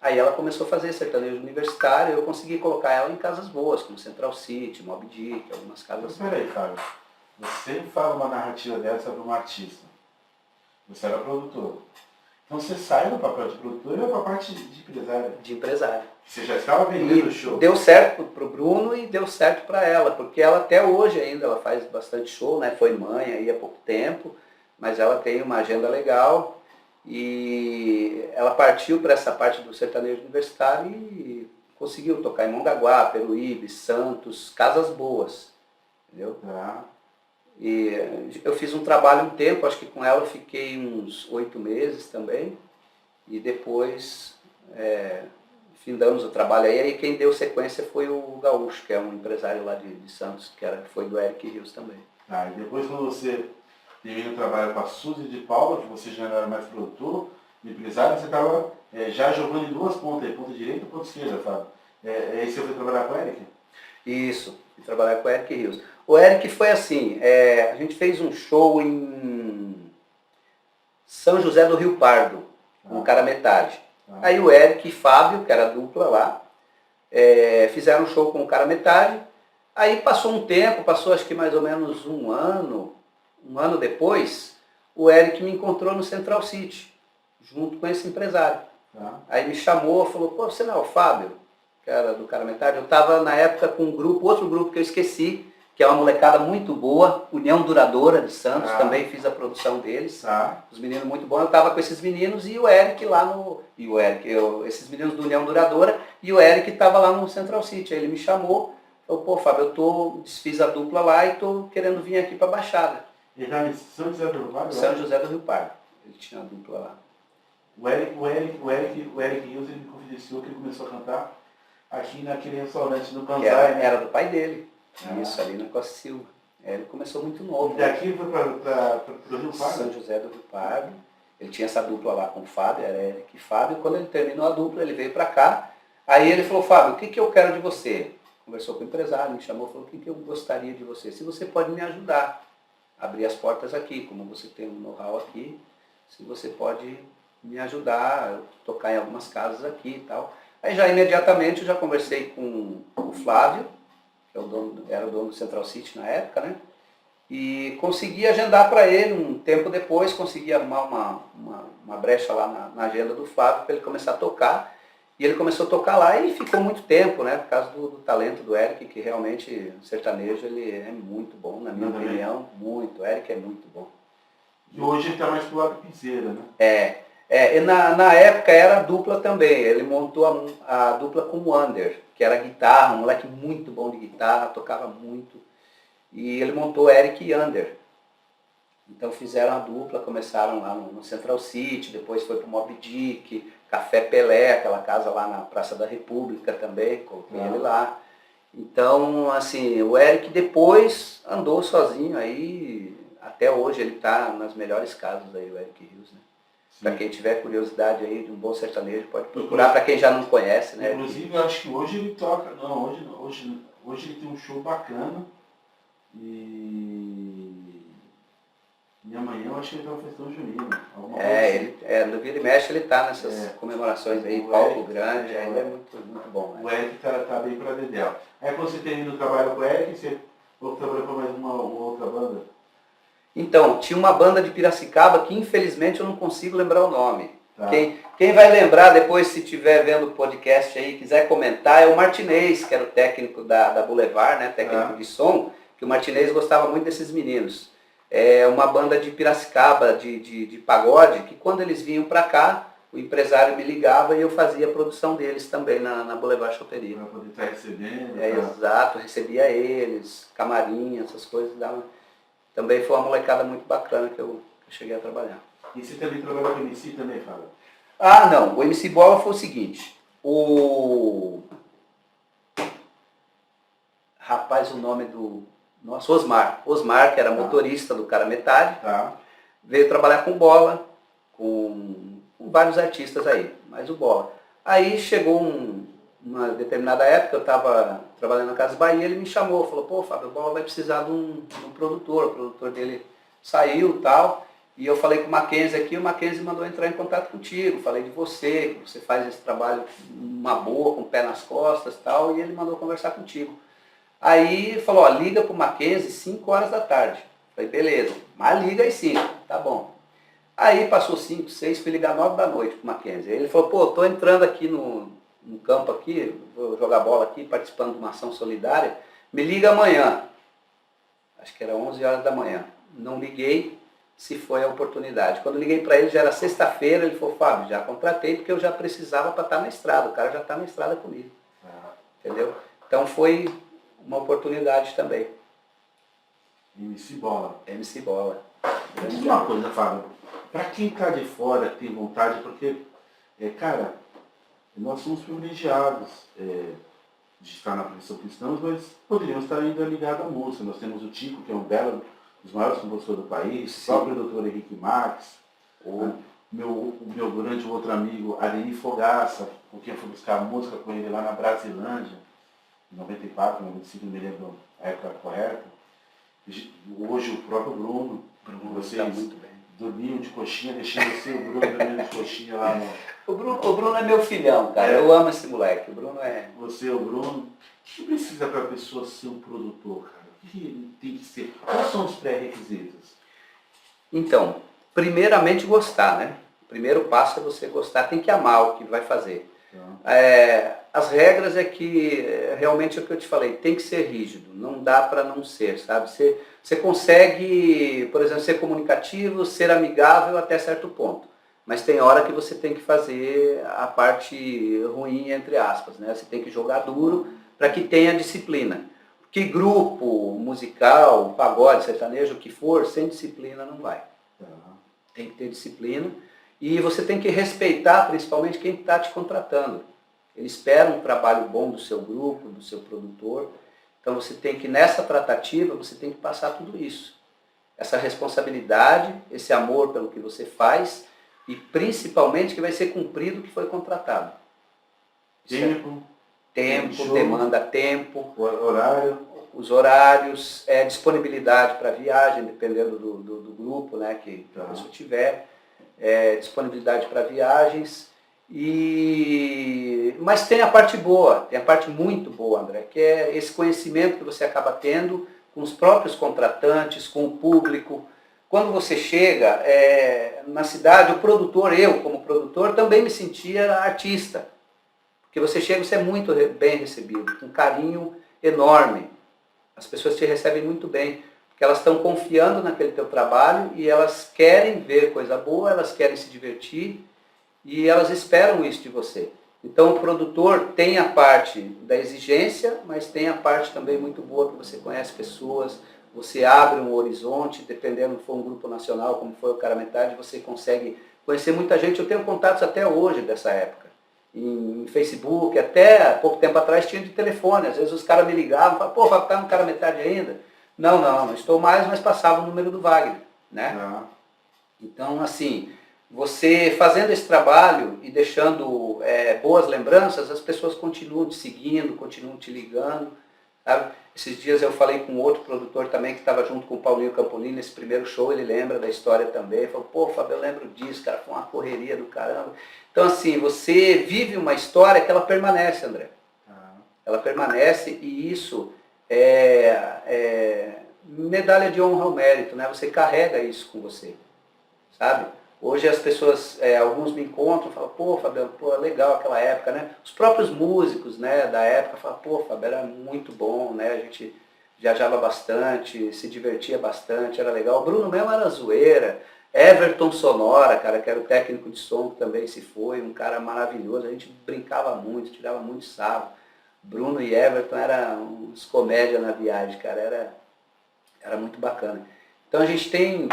Aí ela começou a fazer sertanejo universitário e eu consegui colocar ela em casas boas, como Central City, Moby Dick, algumas casas assim. Mas peraí, Fábio. Você fala uma narrativa dessa para um artista. Você era produtor. Então você sai do papel de produtor e vai para a parte de empresário. De empresário. Você já estava vendendo o show. Deu certo pro Bruno e deu certo para ela, porque ela até hoje ainda ela faz bastante show, né? Foi mãe aí há pouco tempo, mas ela tem uma agenda legal e ela partiu para essa parte do sertanejo universitário e conseguiu tocar em Mongaguá, Peruíbe, Santos, casas boas, entendeu? Tá. E eu fiz um trabalho um tempo, acho que com ela eu fiquei uns 8 meses também, e depois findamos o trabalho aí, e quem deu sequência foi o Gaúcho, que é um empresário lá de Santos, que foi do Eric Rios também. Tá, e depois quando você termina o trabalho com a Suzy de Paula, que você já não era mais produtor, empresário, você estava já jogando em duas pontas, aí, ponta direita e ponta esquerda, Fábio. Aí você foi trabalhar com o Eric? Isso, fui trabalhar com o Eric Rios. O Eric foi assim, a gente fez um show em São José do Rio Pardo, com o Cara Metade. Aí o Eric e Fábio, que era a dupla lá, fizeram um show com o Cara Metade. Aí passou um tempo, passou acho que mais ou menos um ano depois, o Eric me encontrou no Central City, junto com esse empresário. Aí me chamou, falou, pô, você não é o Fábio, que era do Cara Metade? Eu estava na época com um grupo, outro grupo que eu esqueci, que é uma molecada muito boa, União Duradoura de Santos, também fiz a produção deles. Os meninos muito bons, eu estava com esses meninos e o Eric lá no... esses meninos do União Duradoura, e o Eric estava lá no Central City. Aí ele me chamou, falou, pô, Fábio, desfiz a dupla lá e estou querendo vir aqui para a Baixada. Ele estava em São José do Rio Pardo? São José do Rio Pardo. Ele tinha a dupla lá. O Eric Rios, ele me confidenciou que ele começou a cantar aqui naquele restaurante no Banzai. Era do pai dele. Isso, ali na Costa Silva. Ele começou muito novo. E daqui ele foi para o Rio Pardo? São José do Rio Pardo. Ele tinha essa dupla lá com o Fábio, era Eric e Fábio. Quando ele terminou a dupla, ele veio para cá. Aí ele falou, Fábio, o que eu quero de você? Conversou com o empresário, me chamou, falou, o que eu gostaria de você? Se você pode me ajudar a abrir as portas aqui, como você tem um know-how aqui, se você pode me ajudar a tocar em algumas casas aqui e tal. Aí já imediatamente eu já conversei com o Flávio, que era o dono do Central City na época, né? E consegui agendar para ele, um tempo depois, consegui arrumar uma brecha lá na agenda do Flávio para ele começar a tocar. E ele começou a tocar lá e ficou muito tempo, né? Por causa do talento do Eric, que realmente sertanejo ele é muito bom, na minha opinião, muito. O Eric é muito bom. E hoje ele está mais pro lado piseira, né? E na época era dupla também. Ele montou a dupla com o Wander, que era guitarra, um moleque muito bom de guitarra, tocava muito. E ele montou Eric e Wander. Então fizeram a dupla, começaram lá no Central City, depois foi pro Moby Dick, Café Pelé, aquela casa lá na Praça da República também, coloquei ele lá. Então, assim, o Eric depois andou sozinho aí, até hoje ele está nas melhores casas aí, o Eric Rios, né? Para quem tiver curiosidade aí de um bom sertanejo, pode procurar, para quem já não conhece, né? Inclusive, eu acho que hoje ele toca, hoje ele tem um show bacana e E amanhã eu acho que ele tá no festão junino. No Vira e Mexe ele tá nessas comemorações aí, palco grande, aí é muito, muito bom. Né? O Eric tá bem pra Dedéu. Aí quando você termina o trabalho com o Eric, você trabalhou com mais uma outra banda? Então, tinha uma banda de Piracicaba que infelizmente eu não consigo lembrar o nome. Tá. Quem vai lembrar depois, se estiver vendo o podcast aí, quiser comentar, é o Martinez, que era o técnico da Boulevard, né, técnico de som, que o Martinez gostava muito desses meninos. É uma banda de Piracicaba, de pagode, que quando eles vinham para cá, o empresário me ligava e eu fazia a produção deles também na Boulevard Choperia. Para poder estar recebendo. Exato, recebia eles, camarim, essas coisas. Também foi uma molecada muito bacana que eu cheguei a trabalhar. E você também trabalhou com o MC também, Fábio? Ah, não. O MC Bola foi o seguinte. Rapaz, o nome do... Nossa, Osmar. Osmar, que era motorista do Cara Metade, veio trabalhar com Bola, com vários artistas aí, mas o Bola. Aí chegou uma determinada época, eu estava trabalhando na Casa Bahia, ele me chamou, falou, pô, Fábio, o Bola vai precisar de um produtor, o produtor dele saiu e tal, e eu falei com o Mackenzie aqui, o Mackenzie mandou entrar em contato contigo, falei de você, que você faz esse trabalho uma boa, com o pé nas costas e tal, e ele mandou conversar contigo. Aí falou, ó, liga pro Mackenzie 5 horas da tarde. Falei, beleza, mas liga às 5, tá bom. Aí passou 5, 6, fui ligar 9 da noite pro Mackenzie. Aí ele falou, pô, tô entrando aqui no campo aqui, vou jogar bola aqui, participando de uma ação solidária, me liga amanhã. Acho que era 11 horas da manhã. Não liguei, se foi a oportunidade. Quando liguei para ele, já era sexta-feira, ele falou, Fábio, já contratei porque eu já precisava para estar na estrada, o cara já está na estrada comigo. Entendeu? Então foi uma oportunidade também. MC Bola. MC Bola. Diz uma coisa, Fábio, para quem está de fora, tem vontade, porque, cara, nós somos privilegiados de estar na profissão cristã, mas poderíamos estar ainda ligados à música. Nós temos o Tico, que é um dos maiores compositores do país, o próprio doutor Henrique Marques, o meu grande outro amigo, Adeni Fogaça, com quem eu fui buscar música com ele lá na Brasilândia, em 94, 95, não me lembro a época correta. Hoje o próprio Bruno, vocês tá muito bem. Dormiam de coxinha, deixei você e o Bruno dormindo de coxinha lá no... O Bruno é meu filhão, cara. Eu amo esse moleque. O Bruno é... Você e o Bruno. O que precisa para a pessoa ser um produtor, cara? O que tem que ser? Quais são os pré-requisitos? Então, primeiramente gostar, né? O primeiro passo é você gostar, tem que amar o que vai fazer. As regras é que, realmente é o que eu te falei, tem que ser rígido, não dá para não ser, sabe? Você consegue, por exemplo, ser comunicativo, ser amigável até certo ponto, mas tem hora que você tem que fazer a parte ruim, entre aspas, né? Você tem que jogar duro para que tenha disciplina. Porque grupo, musical, pagode, sertanejo, o que for, sem disciplina não vai. Tem que ter disciplina. E você tem que respeitar, principalmente, quem está te contratando. Ele espera um trabalho bom do seu grupo, do seu produtor. Então você tem que, nessa tratativa, você tem que passar tudo isso. Essa responsabilidade, esse amor pelo que você faz e, principalmente, que vai ser cumprido o que foi contratado. Tempo, demanda tempo. Horário. Os horários, disponibilidade para viagem, dependendo do grupo, né, que a pessoa tiver. Disponibilidade para viagens, mas tem a parte boa, tem a parte muito boa, André, que é esse conhecimento que você acaba tendo com os próprios contratantes, com o público. Quando você chega na cidade, o produtor, eu como produtor, também me sentia artista, porque você chega, você é muito bem recebido, com um carinho enorme, as pessoas te recebem muito bem, porque elas estão confiando naquele teu trabalho e elas querem ver coisa boa, elas querem se divertir e elas esperam isso de você. Então o produtor tem a parte da exigência, mas tem a parte também muito boa que você conhece pessoas, você abre um horizonte, dependendo se for um grupo nacional, como foi o Cara Metade, você consegue conhecer muita gente. Eu tenho contatos até hoje dessa época, em Facebook, até pouco tempo atrás tinha de telefone, às vezes os caras me ligavam e falavam, pô, vai ficar no Cara Metade ainda? Não estou mais, mas passava o número do Wagner, né? Então, assim, você fazendo esse trabalho e deixando boas lembranças, as pessoas continuam te seguindo, continuam te ligando, sabe? Esses dias eu falei com outro produtor também que estava junto com o Paulinho Campolini nesse primeiro show, ele lembra da história também, ele falou, pô, Fábio, eu lembro disso, cara, foi uma correria do caramba. Então assim, você vive uma história que ela permanece, André. Ela permanece e isso é medalha de honra ao mérito, né? Você carrega isso com você, sabe? Hoje as pessoas, alguns me encontram e falam, pô, Fabiano, pô, legal aquela época, né? Os próprios músicos, né, da época falam, pô, Fabiano, era muito bom, né? A gente viajava bastante, se divertia bastante, era legal. O Bruno mesmo era zoeira. Everton Sonora, cara, que era o técnico de som que também se foi, um cara maravilhoso. A gente brincava muito, tirava muito sarro. Bruno e Everton eram uns comédia na viagem, cara, era muito bacana. Então a gente tem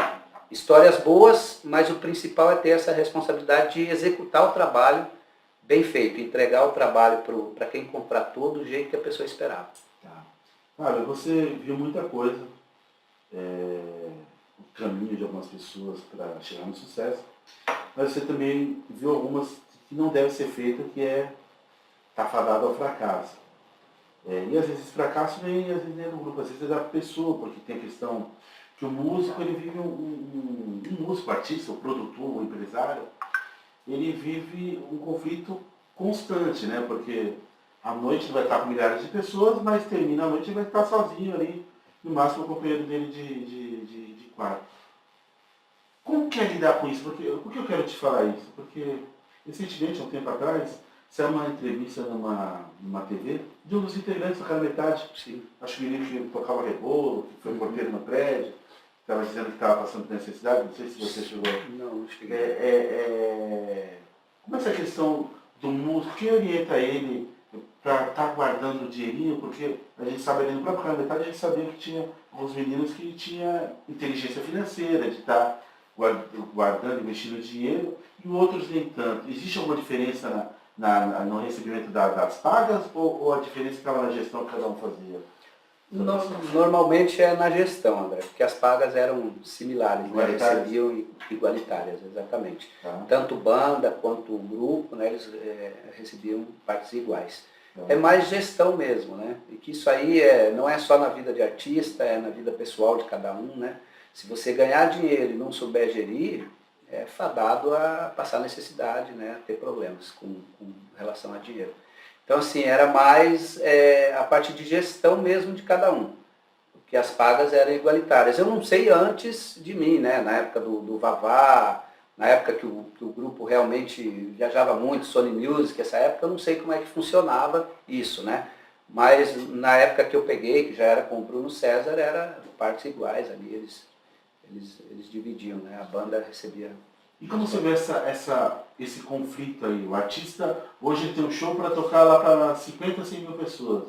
histórias boas, mas o principal é ter essa responsabilidade de executar o trabalho bem feito, entregar o trabalho para quem contratou do jeito que a pessoa esperava. Tá. Olha, você viu muita coisa, o caminho de algumas pessoas para chegar no sucesso, mas você também viu algumas que não devem ser feitas, que tá fadado ao fracasso. E às vezes esse fracasso vem, às vezes é do grupo, às vezes é da pessoa, porque tem a questão que o músico, ele vive um músico, artista, o produtor, o empresário, ele vive um conflito constante, né? Porque à noite ele vai estar com milhares de pessoas, mas termina a noite ele vai estar sozinho ali, no máximo o companheiro dele de quarto. Como que é lidar com isso? Por que eu quero te falar isso? Porque recentemente, há um tempo atrás, saiu uma entrevista numa TV de um dos integrantes da Cara Metade. Sim. Acho que o menino que tocava rebolo, que foi porteiro no prédio, estava dizendo que estava passando por necessidade, não sei se você chegou. Não cheguei. Como é essa questão do músico, quem orienta ele para estar guardando o dinheirinho? Porque a gente sabe ali no próprio Cara Metade, a gente sabia que tinha alguns meninos que tinham inteligência financeira, de estar guardando, investindo dinheiro, e outros nem tanto. Existe alguma diferença no recebimento das pagas, ou a diferença estava na gestão que cada um fazia? Normalmente é na gestão, André, porque as pagas eram similares, né? Recebiam igualitárias, exatamente. Tá. Tanto banda quanto grupo, né, eles recebiam partes iguais. É mais gestão mesmo, né? E que isso aí não é só na vida de artista, é na vida pessoal de cada um, né? Se você ganhar dinheiro e não souber gerir, é fadado a passar necessidade, né? A ter problemas com relação a dinheiro. Então, assim, era mais a parte de gestão mesmo de cada um, porque as pagas eram igualitárias. Eu não sei antes de mim, né? Na época do Vavá, na época que o grupo realmente viajava muito, Sony Music, essa época eu não sei como é que funcionava isso, né? Mas na época que eu peguei, que já era com o Bruno César, era partes iguais ali, eles dividiam, né? A banda recebia. E como você vê esse conflito aí? O artista hoje tem um show para tocar lá para 50, 100 mil pessoas.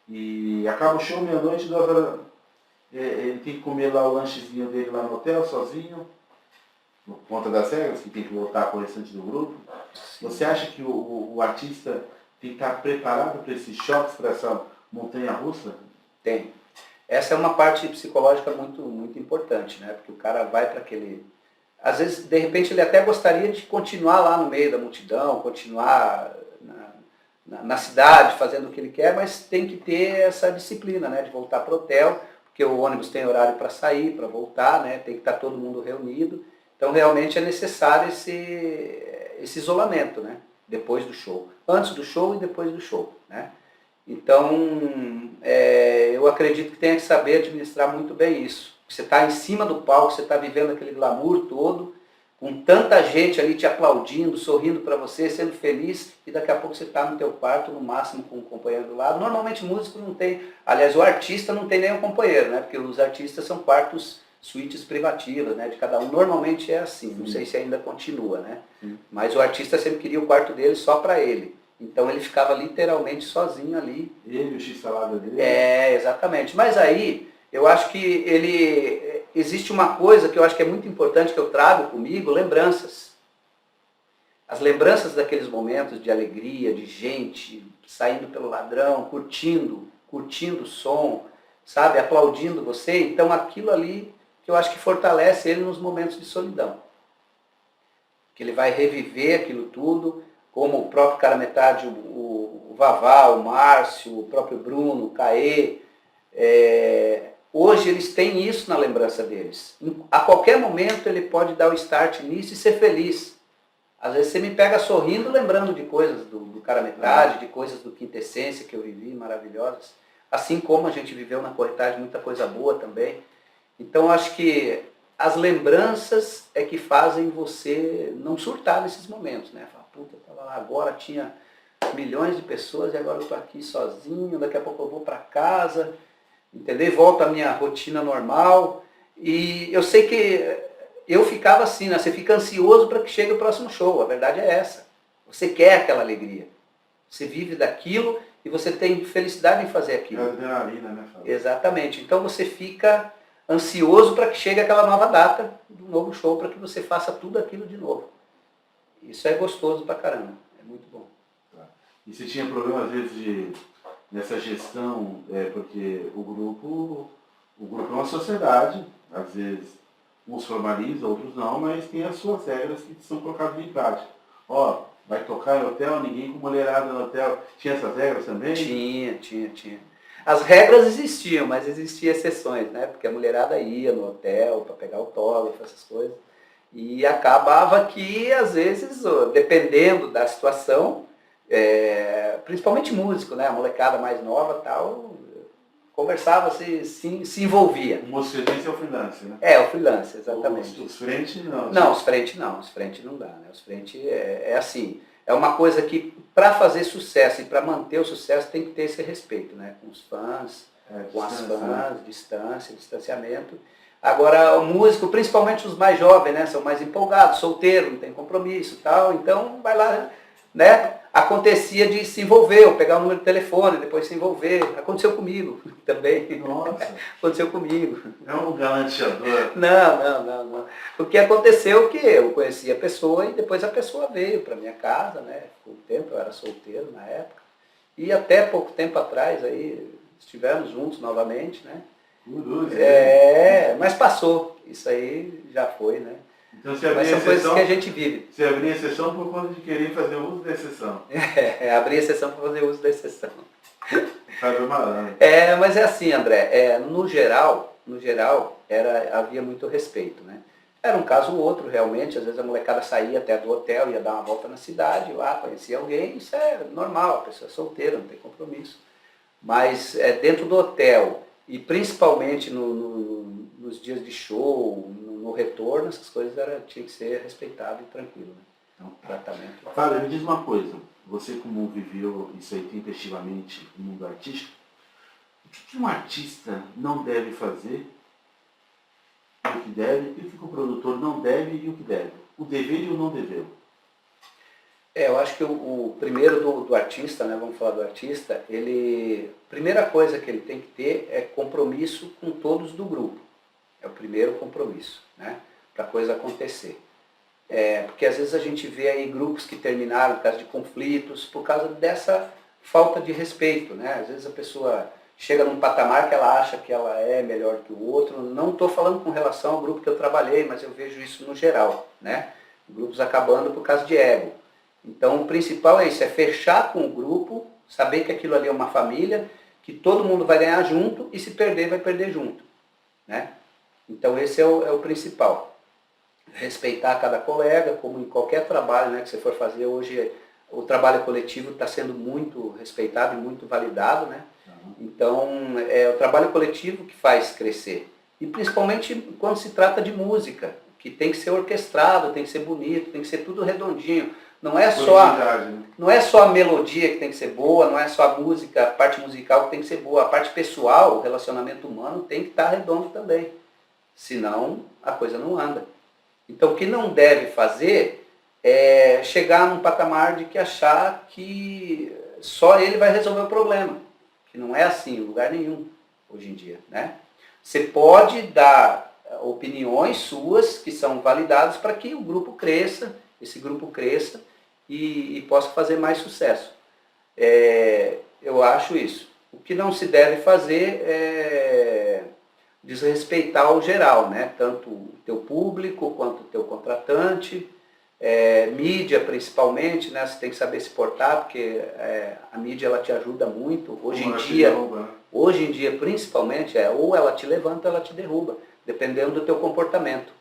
E acaba o show meia-noite, 2 horas, ele tem que comer lá o lanchezinho dele lá no hotel, sozinho, por conta das regras, que tem que voltar com o restante do grupo. Sim. Você acha que o artista tem que estar preparado para esses choques, para essa montanha-russa? Tem. Essa é uma parte psicológica muito, muito importante, né? Porque o cara vai para aquele... Às vezes, de repente, ele até gostaria de continuar lá no meio da multidão, continuar na cidade fazendo o que ele quer, mas tem que ter essa disciplina, né? De voltar para o hotel, porque o ônibus tem horário para sair, para voltar, né? Tem que estar todo mundo reunido. Então, realmente é necessário esse isolamento, né? Depois do show. Antes do show e depois do show, né? Então, eu acredito que tem que saber administrar muito bem isso. Você está em cima do palco, você está vivendo aquele glamour todo, com tanta gente ali te aplaudindo, sorrindo para você, sendo feliz, e daqui a pouco você está no teu quarto, no máximo com um companheiro do lado. Normalmente músico não tem, aliás, o artista não tem nenhum companheiro, né? Porque os artistas são quartos, suítes privativas, né? De cada um. Normalmente é assim, não sei se ainda continua, né? Mas o artista sempre queria o quarto dele só para ele. Então ele ficava literalmente sozinho ali. Ele, o X-salada dele? Exatamente. Mas aí, eu acho que existe uma coisa que eu acho que é muito importante, que eu trago comigo, lembranças. As lembranças daqueles momentos de alegria, de gente saindo pelo ladrão, curtindo o som, sabe, aplaudindo você. Então aquilo ali que eu acho que fortalece ele nos momentos de solidão. Que ele vai reviver aquilo tudo, como o próprio Cara Metade, o o Vavá, o Márcio, o próprio Bruno, o Caê, hoje eles têm isso na lembrança deles. A qualquer momento ele pode dar o start nisso e ser feliz. Às vezes você me pega sorrindo, lembrando de coisas do Cara Metade, de coisas do Quintessência que eu vivi, maravilhosas. Assim como a gente viveu na Corretagem muita coisa boa também. Então acho que as lembranças é que fazem você não surtar nesses momentos, né? Fala, puta, eu tava lá agora, tinha milhões de pessoas e agora eu estou aqui sozinho, daqui a pouco eu vou para casa, entendeu? E volto à minha rotina normal. E eu sei que eu ficava assim, né? Você fica ansioso para que chegue o próximo show, a verdade é essa. Você quer aquela alegria. Você vive daquilo e você tem felicidade em fazer aquilo. É adrenalina, né, Fábio? Exatamente. Então você fica ansioso para que chegue aquela nova data do novo show, para que você faça tudo aquilo de novo. Isso é gostoso pra caramba, é muito bom. E você tinha problema, às vezes, nessa gestão, porque o grupo é uma sociedade, às vezes uns formalizam, outros não, mas tem as suas regras que são colocadas em prática. Ó, vai tocar em hotel, ninguém com mulherada no hotel. Tinha essas regras também? Tinha. As regras existiam, mas existiam exceções, né? Porque a mulherada ia no hotel para pegar autógrafo, essas coisas. E acabava que, às vezes, dependendo da situação, principalmente músico, né? A molecada mais nova tal, conversava, se envolvia. O Mocedência é o freelance, né? É, o freelance, exatamente. Os frente não. Não, os frente não dá, né? Os frente é assim, é uma coisa que para fazer sucesso e para manter o sucesso tem que ter esse respeito, né? Com os fãs, com as fãs, distância, distanciamento. Agora, o músico, principalmente os mais jovens, né? São mais empolgados, solteiro, não tem compromisso e tal, então vai lá, né? Acontecia de se envolver, ou pegar o número de telefone, depois se envolver. Aconteceu comigo também. Nossa. Aconteceu comigo. É um galanteador. Não. O que aconteceu é que eu conheci a pessoa e depois a pessoa veio para minha casa, né? Ficou um tempo, eu era solteiro na época. E até pouco tempo atrás aí estivemos juntos novamente, né? Mas passou. Isso aí já foi, né? Então você abria Mas são exceção, coisas que a gente vive. Você abria exceção por conta de querer fazer uso da exceção. Abrir exceção para fazer uso da exceção. Fábio Malandro. Mas é assim, André, no geral, havia muito respeito, né? Era um caso ou outro, realmente, às vezes a molecada saía até do hotel, ia dar uma volta na cidade, lá conhecia alguém, isso é normal, a pessoa é solteira, não tem compromisso. Mas dentro do hotel, e principalmente nos dias de show, no retorno, essas coisas tinha que ser respeitado e tranquilo, né? Então, tratamento. Fábio, me diz uma coisa, você como viveu isso aí tempestivamente no mundo artístico, o que um artista não deve fazer, e o que deve, e o que o produtor não deve e o que deve? O dever e o não dever? Eu acho que o primeiro do artista, né, vamos falar do artista, primeira coisa que ele tem que ter é compromisso com todos do grupo. É o primeiro compromisso, né, para a coisa acontecer. Porque às vezes a gente vê aí grupos que terminaram por causa de conflitos, por causa dessa falta de respeito, né? Às vezes a pessoa chega num patamar que ela acha que ela é melhor que o outro. Não estou falando com relação ao grupo que eu trabalhei, mas eu vejo isso no geral, né? Grupos acabando por causa de ego. Então o principal é isso, é fechar com o grupo, saber que aquilo ali é uma família, que todo mundo vai ganhar junto e se perder, vai perder junto, né? Então esse é o principal. Respeitar cada colega, como em qualquer trabalho, né, que você for fazer hoje, o trabalho coletivo está sendo muito respeitado e muito validado, né? Então é o trabalho coletivo que faz crescer. E principalmente quando se trata de música, que tem que ser orquestrado, tem que ser bonito, tem que ser tudo redondinho. Não é só a melodia que tem que ser boa, não é só a música, a parte musical que tem que ser boa, a parte pessoal, o relacionamento humano tem que estar redondo também. Senão a coisa não anda. Então o que não deve fazer é chegar num patamar de que achar que só ele vai resolver o problema. Que não é assim em lugar nenhum hoje em dia, né? Você pode dar opiniões suas que são validadas para que o grupo cresça, esse grupo cresça e possa fazer mais sucesso. Eu acho isso. O que não se deve fazer é desrespeitar o geral, né? Tanto o teu público quanto o teu contratante, mídia principalmente, né? Você tem que saber se portar, porque a mídia ela te ajuda muito. Hoje em dia principalmente, ou ela te levanta ou ela te derruba, dependendo do teu comportamento.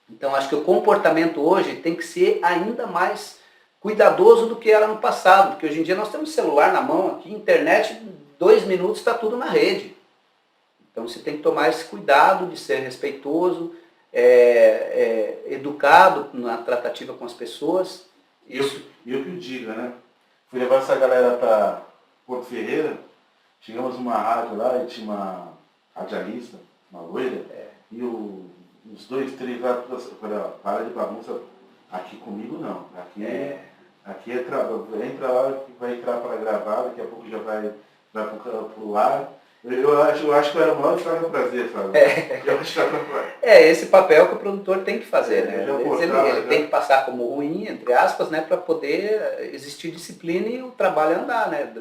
Então acho que o comportamento hoje tem que ser ainda mais cuidadoso do que era no passado, porque hoje em dia nós temos celular na mão aqui, internet, 2 minutos está tudo na rede. Então você tem que tomar esse cuidado de ser respeitoso, educado na tratativa com as pessoas. Isso. Eu que o diga, né? Fui levar essa galera para Porto Ferreira, chegamos numa rádio lá e tinha uma radialista, uma loira, e os 2, 3 lá, para de bagunça, aqui comigo não. Aqui entra lá, vai entrar para gravar, daqui a pouco já vai para o ar. Eu acho que era o maior estrago prazer, sabe? Esse papel que o produtor tem que fazer, né? Ele tem que passar como ruim, entre aspas, né? Para poder existir disciplina e o trabalho andar, né?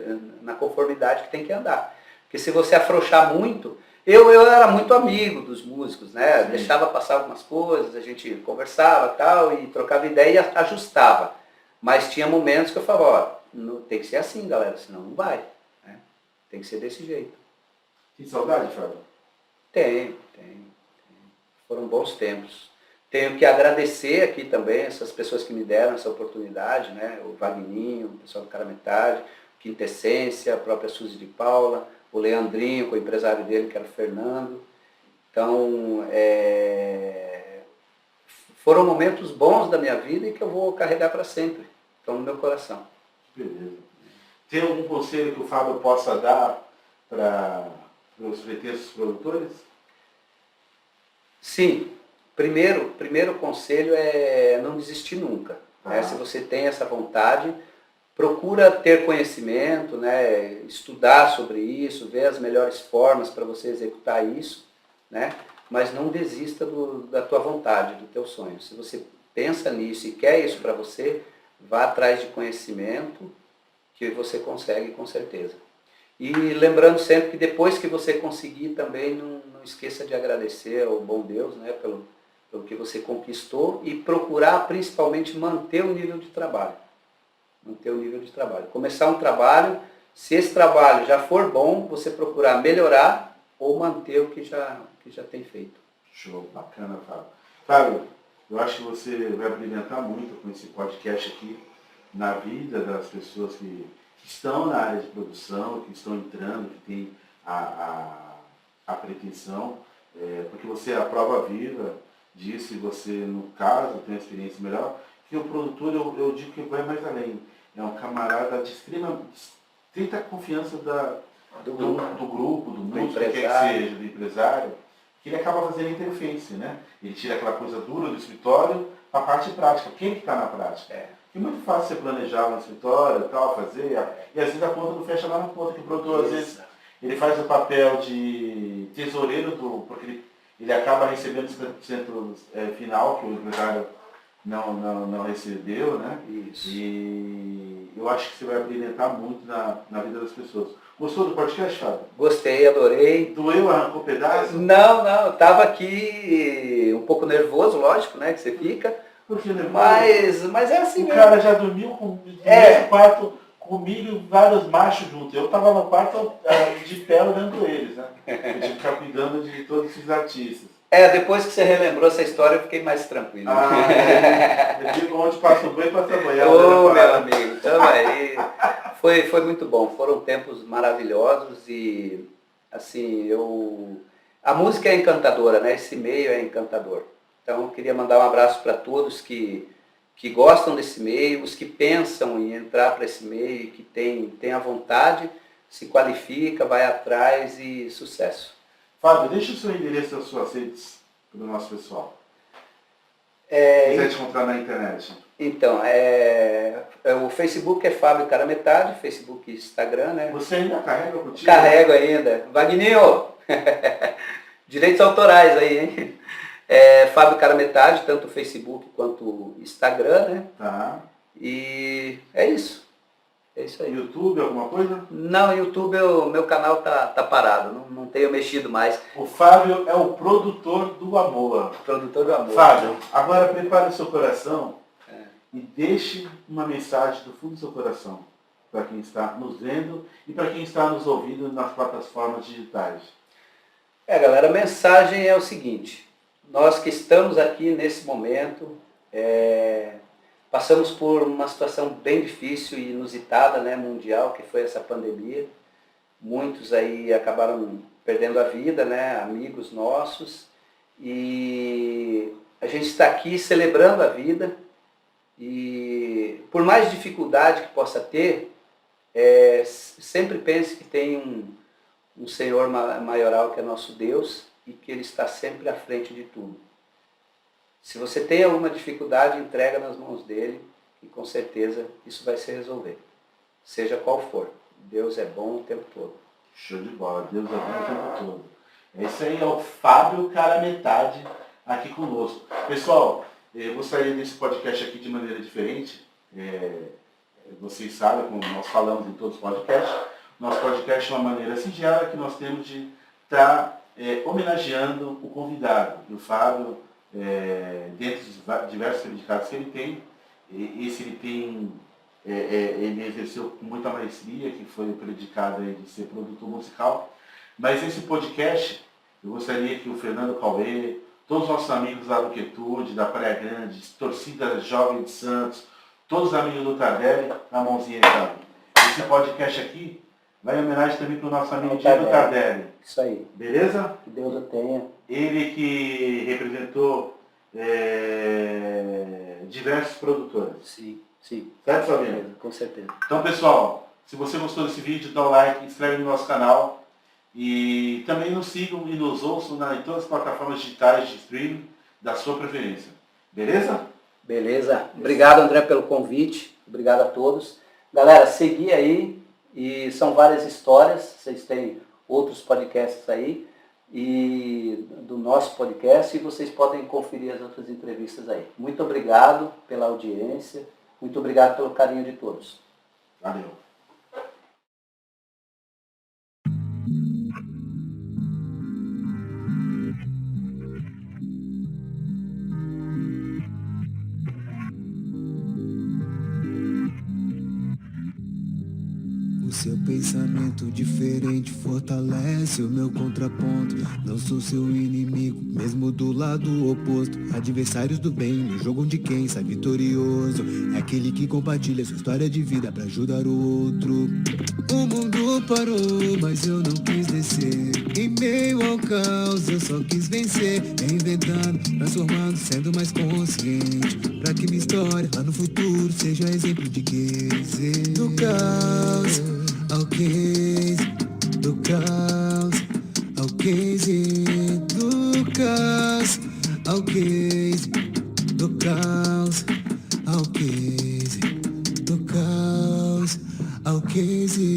Na conformidade que tem que andar. Porque se você afrouxar muito... Eu era muito amigo dos músicos, né? Sim. Deixava passar algumas coisas, a gente conversava tal, e trocava ideia e ajustava. Mas tinha momentos que eu falava, tem que ser assim, galera, senão não vai. Né? Tem que ser desse jeito. Que saudade, Fábio? Tem. Foram bons tempos. Tenho que agradecer aqui também essas pessoas que me deram essa oportunidade, né? O Vagninho, o pessoal do Cara Metade, Quintessência, a própria Suzy de Paula, o Leandrinho, com o empresário dele, que era o Fernando. Então, foram momentos bons da minha vida e que eu vou carregar para sempre. Estão no meu coração. Beleza. Tem algum conselho que o Fábio possa dar para os pretextos produtores? Sim. Primeiro conselho é não desistir nunca. Né? Se você tem essa vontade, procura ter conhecimento, né? Estudar sobre isso, ver as melhores formas para você executar isso, né? Mas não desista da tua vontade, do teu sonho. Se você pensa nisso e quer isso para você, vá atrás de conhecimento que você consegue com certeza. E lembrando sempre que depois que você conseguir também, não esqueça de agradecer ao bom Deus, né, pelo que você conquistou e procurar principalmente manter o nível de trabalho. Começar um trabalho, se esse trabalho já for bom, você procurar melhorar ou manter o que já tem feito. Show, bacana, Fábio. Fábio, eu acho que você vai brilhantar muito com esse podcast aqui na vida das pessoas que estão na área de produção, que estão entrando, que tem a pretensão, porque você é a prova viva disso e você, no caso, tem uma experiência melhor, que o produtor, eu digo que vai mais além. É um camarada de extrema confiança do grupo, do músico, quer que seja, do empresário, que ele acaba fazendo interface, né? Ele tira aquela coisa dura do escritório para a parte prática. Quem que está na prática? É muito fácil você planejar no escritório, tal, fazer, e às vezes a conta não fecha lá na conta, que o produtor, às vezes, ele faz o papel de tesoureiro, porque ele acaba recebendo 50% final, que o empresário não recebeu, né? Isso. E eu acho que você vai brilhantar muito na vida das pessoas. Gostou do podcast, Fábio? Gostei, adorei. Doeu, arrancou pedaço? Não, eu estava aqui um pouco nervoso, lógico, né, que você fica. Por que nervoso? Mas é assim mesmo. O cara já dormiu no mesmo quarto comigo e vários machos juntos. Eu estava no quarto de pé olhando eles, né? Eu tinha que ficar cuidando de todos esses artistas. Depois que você relembrou essa história, eu fiquei mais tranquilo. Eu digo onde passa o banho, passa a banhada. Ô, meu amigo, então aí, foi muito bom. Foram tempos maravilhosos e, assim, a música é encantadora, né? Esse meio é encantador. Então, eu queria mandar um abraço para todos que gostam desse meio, os que pensam em entrar para esse meio, que tem a vontade, se qualifica, vai atrás e sucesso. Fábio, deixa o seu endereço e as suas redes para o nosso pessoal. Se quiser te encontrar na internet. Então, o Facebook é Fábio Cara Metade, Facebook e Instagram, né? Você ainda carrega contigo? Carrego ainda. Vagninho! Direitos autorais aí, hein? Fábio Cara Metade, tanto o Facebook quanto o Instagram, né? Tá. E é isso. É isso aí. YouTube, alguma coisa? Não, YouTube, meu canal tá parado, não tenho mexido mais. O Fábio é o produtor do amor. Produtor do amor. Fábio, agora prepare o seu coração, e deixe uma mensagem do fundo do seu coração para quem está nos vendo e para quem está nos ouvindo nas plataformas digitais. Galera, a mensagem é o seguinte: nós que estamos aqui nesse momento, passamos por uma situação bem difícil e inusitada, né, mundial, que foi essa pandemia. Muitos aí acabaram perdendo a vida, né, amigos nossos, e a gente está aqui celebrando a vida, e por mais dificuldade que possa ter, sempre pense que tem um Senhor maioral que é nosso Deus e que Ele está sempre à frente de tudo. Se você tem alguma dificuldade, entrega nas mãos dele e com certeza isso vai se resolver. Seja qual for. Deus é bom o tempo todo. Show de bola. Deus é bom o tempo todo. Esse aí é o Fábio Cara Metade aqui conosco. Pessoal, eu gostaria desse podcast aqui de maneira diferente. Vocês sabem, como nós falamos em todos os podcasts, nosso podcast é uma maneira singela que nós temos de estar homenageando o convidado. E o Fábio, dentro dos diversos predicados que ele tem, ele exerceu com muita maestria, que foi o predicado aí de ser produtor musical. Mas esse podcast, eu gostaria que o Fernando Cauê, todos os nossos amigos lá do Quietude, da Praia Grande, torcida jovem de Santos, todos os amigos do Tardelli, na mãozinha então. Esse podcast aqui vai em homenagem também para o nosso amigo Diego Tardelli. Isso aí. Beleza? Que Deus o tenha. Ele que representou diversos produtores. Sim. Certo, Sabino? Com certeza. Então, pessoal, se você gostou desse vídeo, dá um like, inscreve no nosso canal e também nos sigam e nos ouçam em todas as plataformas digitais de streaming da sua preferência. Beleza? Beleza. Obrigado, André, pelo convite. Obrigado a todos. Galera, seguir aí, e são várias histórias, vocês têm outros podcasts aí, e do nosso podcast, e vocês podem conferir as outras entrevistas aí. Muito obrigado pela audiência, muito obrigado pelo carinho de todos. Valeu. O seu pensamento diferente fortalece o meu contraponto. Não sou seu inimigo, mesmo do lado oposto. Adversários do bem, no jogo de quem sai vitorioso. É aquele que compartilha sua história de vida pra ajudar o outro. O mundo parou, mas eu não quis descer. Em meio ao caos, eu só quis vencer. Reinventando, transformando, sendo mais consciente. Pra que minha história lá no futuro seja exemplo de case. Do caos ao case, do caos ao case, do caos ao case, do caos ao case, do caos ao case.